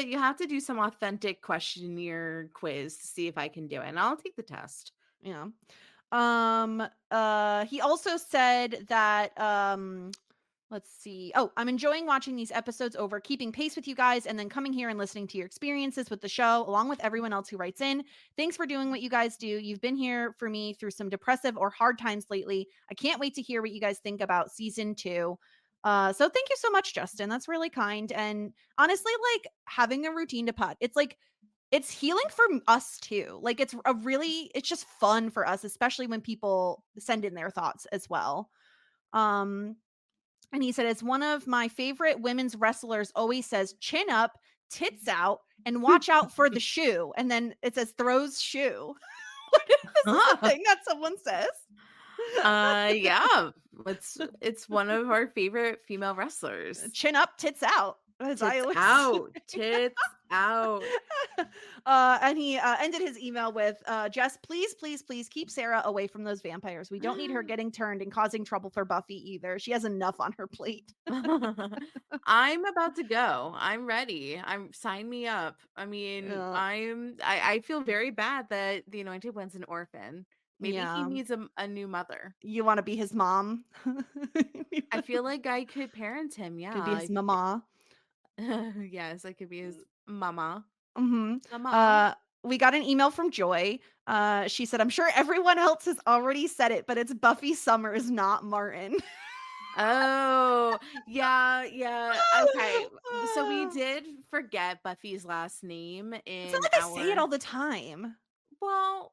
you have to do some authentic questionnaire quiz to see if I can do it, and I'll take the test. Yeah. He also said that, let's see. Oh, I'm enjoying watching these episodes over, keeping pace with you guys, and then coming here and listening to your experiences with the show, along with everyone else who writes in. Thanks for doing what you guys do. You've been here for me through some depressive or hard times lately. I can't wait to hear what you guys think about season 2. So thank you so much, Justin. That's really kind. And honestly, like having a routine to put, it's healing for us too. Like it's just fun for us, especially when people send in their thoughts as well. Um, and he said, as one of my favorite women's wrestlers always says, chin up, tits out, and watch out for the shoe. And then it says throws shoe. This is a thing that someone says. Yeah. It's one of our favorite female wrestlers. Chin up, tits out. As I Tits always out. Tits out. And he ended his email with, Jess, please, please, please keep Sarah away from those vampires. We don't need her getting turned and causing trouble for Buffy either. She has enough on her plate. I'm about to go. I'm ready. Sign me up. I mean, Uh, I feel very bad that the Anointed One's an orphan. Maybe he yeah. needs a new mother. You want to be his mom? I feel like I could parent him. Yeah. Could be his mama. Yes, I could be his mama. Mm-hmm. Mama. We got an email from Joy. She said, I'm sure everyone else has already said it, but it's Buffy Summers, not Martin. Oh, yeah, yeah. Okay. So we did forget Buffy's last name It's not in like I say it our all the time. well,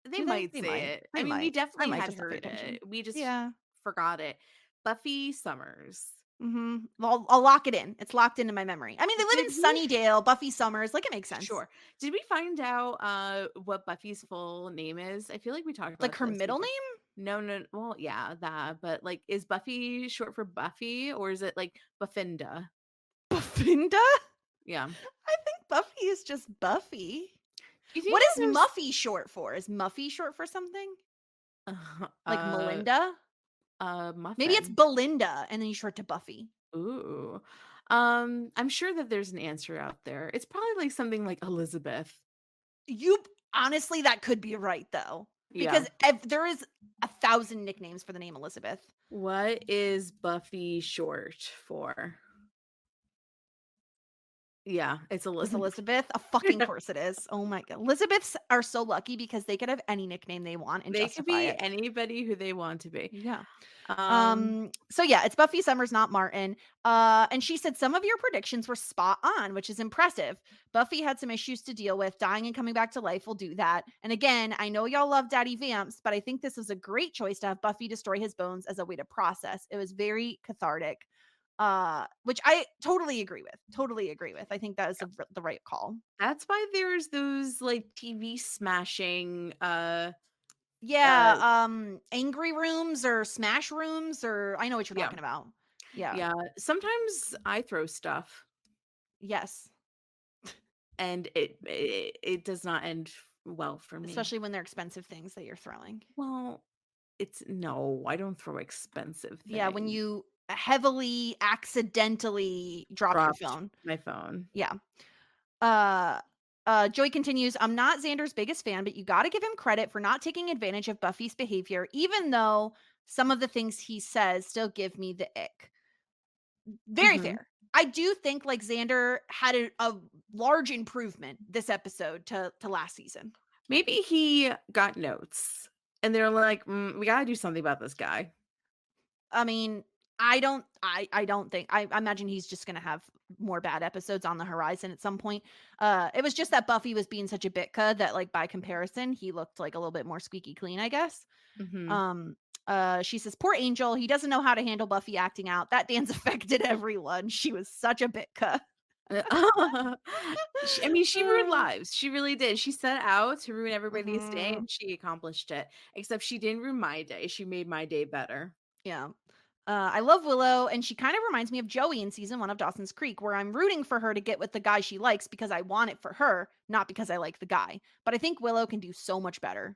they Do they? might They say might. it. They I mean, we might. I definitely might had just not pay heard attention. it. We just Yeah. forgot it. Buffy Summers. Mm-hmm. Well, I'll lock it in. It's locked into my memory. I mean, they live Did in we Sunnydale, Buffy Summers. Like, it makes sense. Sure. Did we find out what Buffy's full name is? I feel like we talked Like about her this middle before. name? No, no. Well, yeah, that. But like, is Buffy short for Buffy, or is it like Buffinda? Buffinda? Yeah. I think Buffy is just Buffy. Do you think What that is there's Muffy short for? Is Muffy short for something? Like Melinda? Maybe it's Muffin? Belinda, and then you short to Buffy. Ooh. I'm sure that there's an answer out there. It's probably like something like Elizabeth. You honestly, that could be right though, Yeah. because there is 1,000 nicknames for the name Elizabeth. What is Buffy short for? Yeah, it's It's Elizabeth. Elizabeth. Of fucking course it is. Oh my god. Elizabeths are so lucky because they could have any nickname they want and They could justify be it. anybody who they want to be. Yeah. Um, So yeah, it's Buffy Summers, not Martin. And she said some of your predictions were spot on, which is impressive. Buffy had some issues to deal with. Dying and coming back to life will do that. And again, I know y'all love Daddy Vamps, but I think this was a great choice to have Buffy destroy his bones as a way to process. It was very cathartic. Which I totally agree with. Totally agree with. I think that is the right call. that's why there's those like TV smashing Yeah, angry rooms or smash rooms, or I know what you're yeah. talking about. Yeah. Yeah, sometimes I throw stuff Yes. and it does not end well for me. Especially when they're expensive things that you're throwing. Well, no, I don't throw expensive things. Yeah, when you heavily accidentally drop your Dropped phone. my phone. Yeah. Joy continues, I'm not Xander's biggest fan, but you got to give him credit for not taking advantage of Buffy's behavior, even though some of the things he says still give me the ick. Very fair. I do think like Xander had a large improvement this episode to last season. Maybe he got notes and they're like, we got to do something about this guy. I mean, I don't think, I imagine he's just going to have more bad episodes on the horizon at some point. It was just that Buffy was being such a bitka that like by comparison, he looked like a little bit more squeaky clean, I guess. She says, poor Angel, he doesn't know how to handle Buffy acting out. That dance affected everyone. She was such a bitka. I mean, she ruined lives. She really did. She set out to ruin everybody's day and she accomplished it. Except she didn't ruin my day. She made my day better. Yeah. I love Willow, and she kind of reminds me of Joey in season 1 of Dawson's Creek, where I'm rooting for her to get with the guy she likes because I want it for her, not because I like the guy. But I think Willow can do so much better.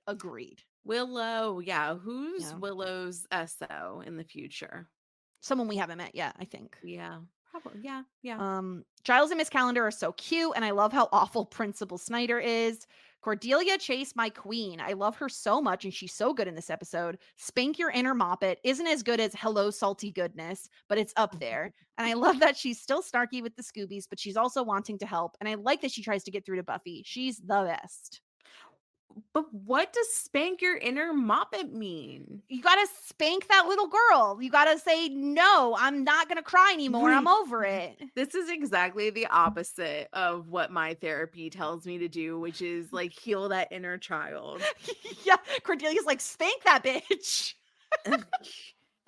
Agreed. Willow, yeah. Who's Willow's SO in the future? Someone we haven't met yet, I think. Yeah, probably. Yeah. Giles and Miss Calendar are so cute, and I love how awful Principal Snyder is. Cordelia Chase, my queen. I love her so much, and she's so good in this episode. Spank your inner moppet isn't as good as Hello Salty Goodness, but it's up there. And I love that she's still snarky with the Scoobies, but she's also wanting to help. And I like that she tries to get through to Buffy. She's the best. But what does spank your inner moppet mean? You got to spank that little girl. You got to say, no, I'm not going to cry anymore. I'm over it. This is exactly the opposite of what my therapy tells me to do, which is like heal that inner child. Yeah. Cordelia's like, spank that bitch.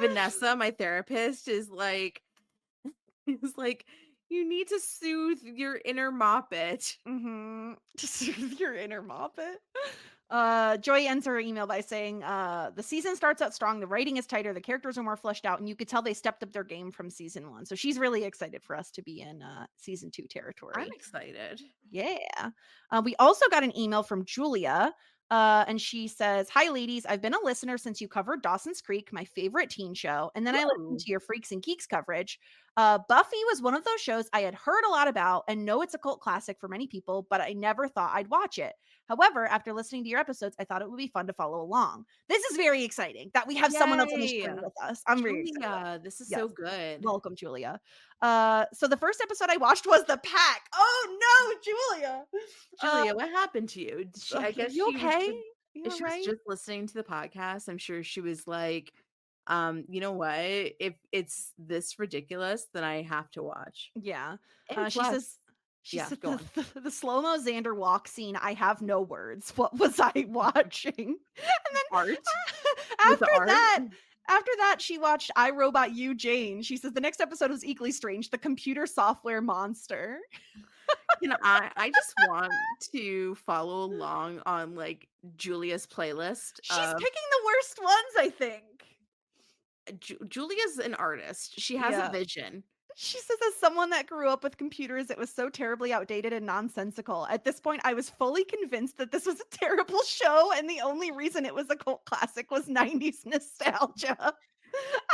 Vanessa, my therapist, is like, you need to soothe your inner moppet. To soothe your inner moppet. Joy ends her email by saying, the season starts out strong, the writing is tighter, the characters are more fleshed out, and you could tell they stepped up their game from season 1. So she's really excited for us to be in season 2 territory. I'm excited. Yeah. We also got an email from Julia. And she says, hi, ladies. I've been a listener since you covered Dawson's Creek, my favorite teen show. And then I listened to your Freaks and Geeks coverage. Buffy was one of those shows I had heard a lot about and know it's a cult classic for many people, but I never thought I'd watch it. However, after listening to your episodes, I thought it would be fun to follow along. This is very exciting that we have someone else on this journey with us. I'm very excited. This is so good. Welcome, Julia. So the first episode I watched was The Pack. Oh no, Julia. Julia, what happened to you? I guess you okay? If she was just listening to the podcast, I'm sure she was like, you know what? If it's this ridiculous, then I have to watch. Yeah. She said the slow-mo Xander walk scene, I have no words. What was I watching? And then art. After that, she watched I, Robot You, Jane. She says the next episode was equally strange. The computer software monster. I just want to follow along on like Julia's playlist. She's picking the worst ones, I think. Julia's an artist. She has a vision. She says, as someone that grew up with computers, it was so terribly outdated and nonsensical. At this point, I was fully convinced that this was a terrible show, and the only reason it was a cult classic was 90s nostalgia.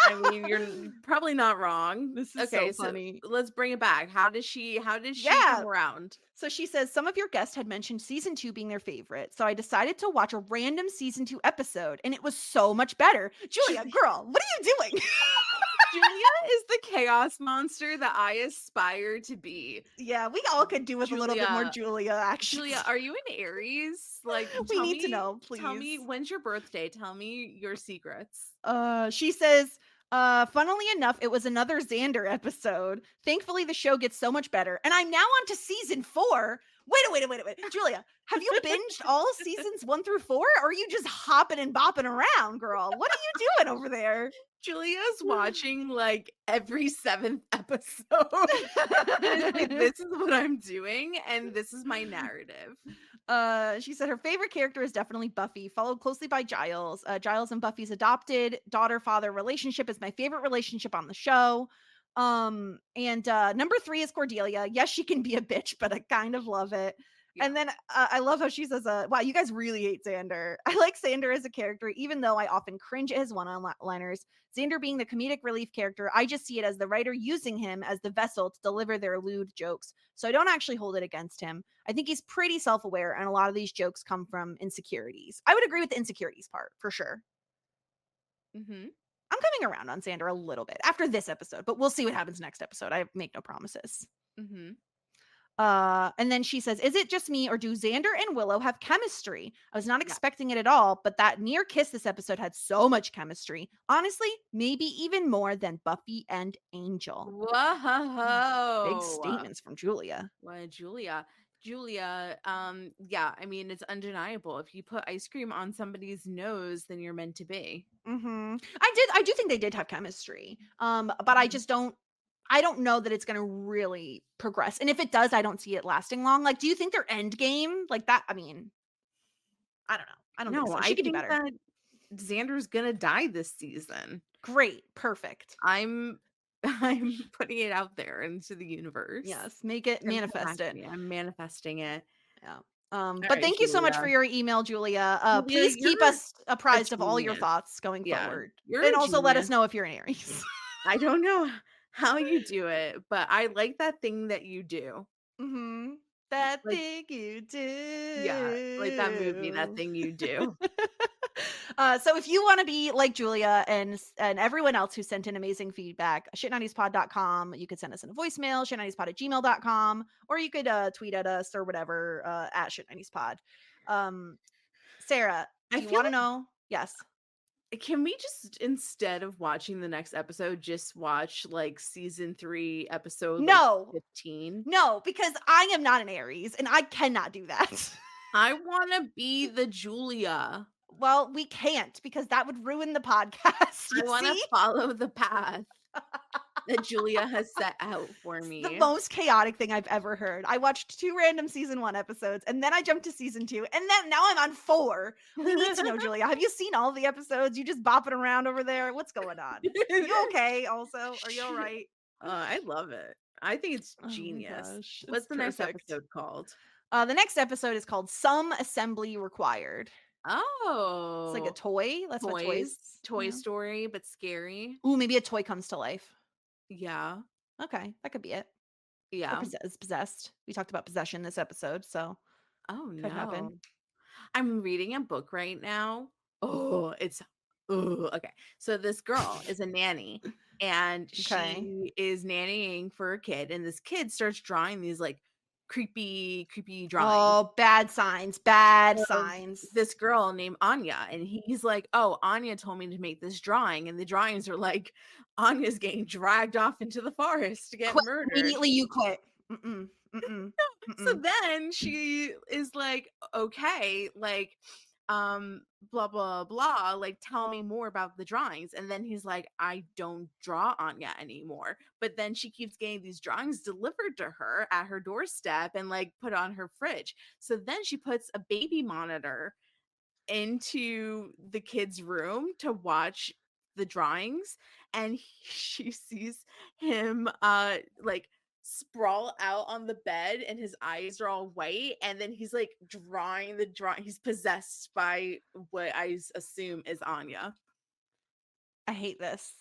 I mean, you're probably not wrong. This is so funny. So let's bring it back. How did she come around? So she says, some of your guests had mentioned season 2 being their favorite. So I decided to watch a random season 2 episode, and it was so much better. Julia, girl, what are you doing? Julia is the chaos monster that I aspire to be. Yeah, we all could do with a little bit more Julia action. Julia, are you an Aries? Like, we need to know, please. Tell me, when's your birthday? Tell me your secrets. She says, funnily enough, it was another Xander episode. Thankfully, the show gets so much better. And I'm now on to season 4. Wait. Julia, have you binged all seasons 1 through 4? Or are you just hopping and bopping around, girl? What are you doing over there? Julia's watching like every 7th episode. This is what I'm doing, and this is my narrative. She said her favorite character is definitely Buffy, followed closely by Giles. Giles and Buffy's adopted daughter-father relationship is my favorite relationship on the show. And number 3 is Cordelia. Yes, she can be a bitch, but I kind of love it. Yeah. And then I love how she says, wow, you guys really hate Xander. I like Xander as a character, even though I often cringe at his one-liners. Xander being the comedic relief character, I just see it as the writer using him as the vessel to deliver their lewd jokes. So I don't actually hold it against him. I think he's pretty self-aware, and a lot of these jokes come from insecurities. I would agree with the insecurities part, for sure. Mm-hmm. I'm coming around on Xander a little bit after this episode, but we'll see what happens next episode. I make no promises. Mm-hmm. And then she says, is it just me or do Xander and Willow have chemistry? I was not expecting it at all, but that near kiss this episode had so much chemistry. Honestly, maybe even more than Buffy and Angel. Whoa. Big statements from Julia. Well, Julia, yeah, I mean, it's undeniable. If you put ice cream on somebody's nose, then you're meant to be. I do think they did have chemistry. But I just I don't know that it's going to really progress. And if it does, I don't see it lasting long. Like, do you think their end game like that? I mean, I don't know. I don't know. So. I think that Xander's going to die this season. Great. Perfect. I'm putting it out there into the universe. Yes. Make it, manifest it. I'm manifesting it. Yeah. But thank you so much for your email, Julia. Please keep us apprised of all your thoughts going forward. And also let us know if you're an Aries. I don't know how you do it, but I like that thing that you do. That thing you do. Yeah, like that movie, That Thing You Do. So if you want to be like Julia and everyone else who sent in amazing feedback, shit90spod.com. You could send us in a voicemail, shit90spod@gmail.com, or you could tweet at us or whatever at shit90spod. Sarah, do you want to know? Yes. Can we just, instead of watching the next episode, just watch like season 3 episode 15? No, because I am not an Aries and I cannot do that. I want to be the Julia. Well, we can't because that would ruin the podcast. I want to follow the path that Julia has set out for me. It's the most chaotic thing I've ever heard. I watched 2 random season 1 episodes and then I jumped to season 2 and then now I'm on 4. We need to know, Julia. Have you seen all the episodes? You just bopping around over there? What's going on? Are you okay also? Are you all right? I love it. I think it's genius. What's the next episode called? The next episode is called Some Assembly Required. Oh. It's like a toy. That's what toys. Toy Story, but scary. Ooh, maybe a toy comes to life. Yeah. Okay, that could be it. Yeah. Is possessed. We talked about possession this episode, so could happen. I'm reading a book right now. Okay. So this girl is a nanny and she is nannying for a kid, and this kid starts drawing these like creepy drawings. Oh, bad signs. This girl named Anya, and he's like, oh, Anya told me to make this drawing, and the drawings are like Anya's getting dragged off into the forest to get murdered. Immediately you quit. So then she is like, okay, like blah blah blah, like tell me more about the drawings. And then he's like, I don't draw Anya anymore. But then she keeps getting these drawings delivered to her at her doorstep and like put on her fridge. So then she puts a baby monitor into the kid's room to watch the drawings, and she sees him like sprawl out on the bed and his eyes are all white, and then he's like drawing the drawing. He's possessed by what I assume is Anya. I hate this.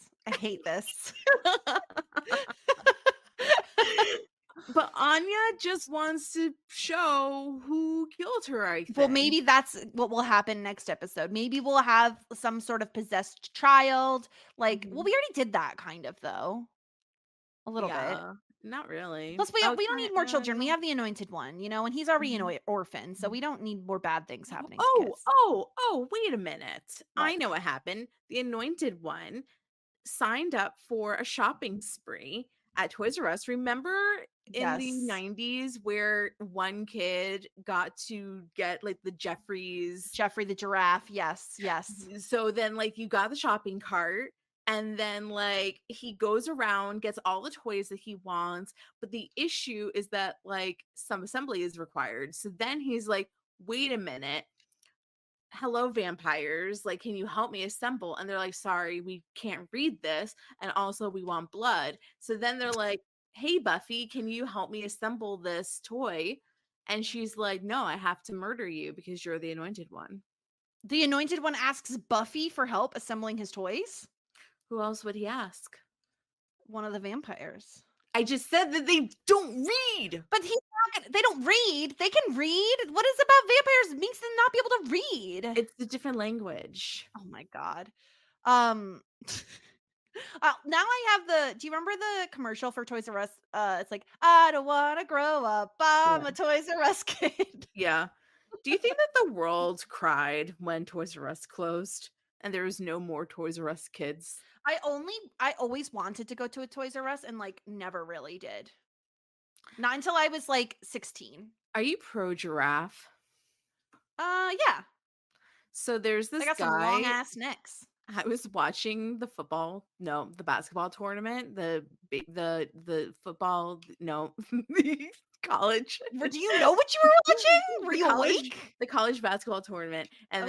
But Anya just wants to show who killed her, I think. Well, maybe that's what will happen next episode. Maybe we'll have some sort of possessed child. Like, well, we already did that kind of, though. A little bit. Not really. Plus, we don't need more children. We have the anointed one, you know, and he's already an orphan, so we don't need more bad things happening to kids. Oh, wait a minute. What? I know what happened. The anointed one signed up for a shopping spree at Toys R Us. Remember in the 90s where one kid got to get like the Jeffrey the giraffe? Yes. So then like you got the shopping cart, and then like he goes around, gets all the toys that he wants, but the issue is that like some assembly is required. So then he's like, wait a minute, hello vampires, like can you help me assemble? And they're like, sorry, we can't read this, and also we want blood. So then they're like, hey Buffy, can you help me assemble this toy? And she's like, no, I have to murder you because you're the anointed one. The anointed one asks Buffy for help assembling his toys? Who else would he ask? One of the vampires. I just said that they don't read. But they don't read. They can read. What is about vampires makes them not be able to read? It's a different language. Oh my God. Now I have do you remember the commercial for Toys R Us? It's like, I don't want to grow up. I'm a Toys R Us kid. Yeah. Do you think that the world cried when Toys R Us closed and there was no more Toys R Us kids? I always wanted to go to a Toys R Us and like never really did. Not until I was like 16. Are you pro giraffe? Yeah. So there's this I got guy. some long ass necks. I was watching the basketball tournament, the football, the college. Do you know what you were watching? Were you awake? The college basketball tournament, and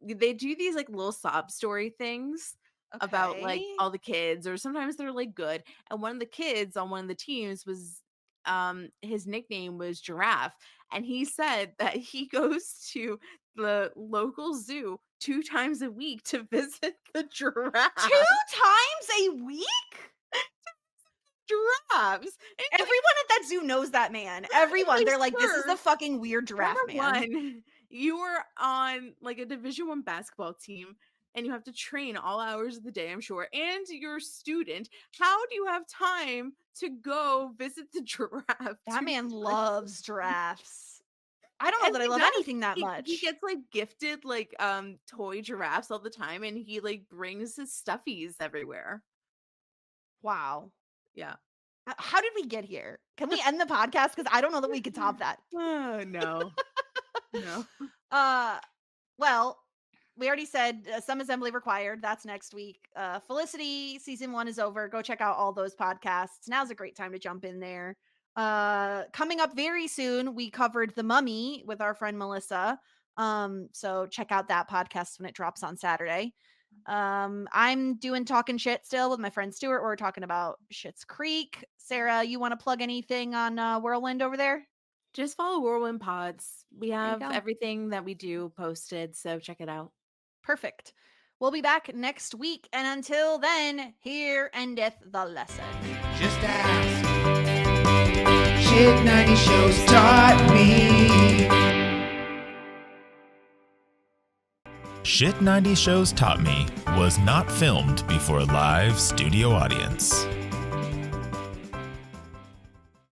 they do these like little sob story things about like all the kids, or sometimes they're like good. And one of the kids on one of the teams was, his nickname was Giraffe, and he said that he goes to the local zoo 2 times a week to visit the giraffe. 2 times a week? Giraffes. Everyone at that zoo knows that man. Everyone. They're like, this is the fucking weird giraffe man. One, you are on like a Division I basketball team and you have to train all hours of the day, I'm sure, and you're a student. How do you have time to go visit the giraffe? That man loves giraffes. I don't know that I love anything that much. He gets like gifted like toy giraffes all the time, and he like brings his stuffies everywhere. Wow. Yeah. How did we get here? Can we end the podcast? Because I don't know that we could top that. No. No. Well, we already said some assembly required. That's next week. Felicity season 1 is over. Go check out all those podcasts. Now's a great time to jump in there. Coming up very soon, we covered The Mummy with our friend Melissa. So check out that podcast when it drops on Saturday. I'm doing Talking Shit still with my friend Stuart. We're talking about Schitt's Creek. Sarah, you want to plug anything on Whirlwind over there? Just follow Whirlwind Pods. We have everything that we do posted, so check it out. Perfect. We'll be back next week, and until then, here endeth the lesson. Just ask. Shit 90 shows taught me. Shit 90 Shows Taught Me was not filmed before a live studio audience.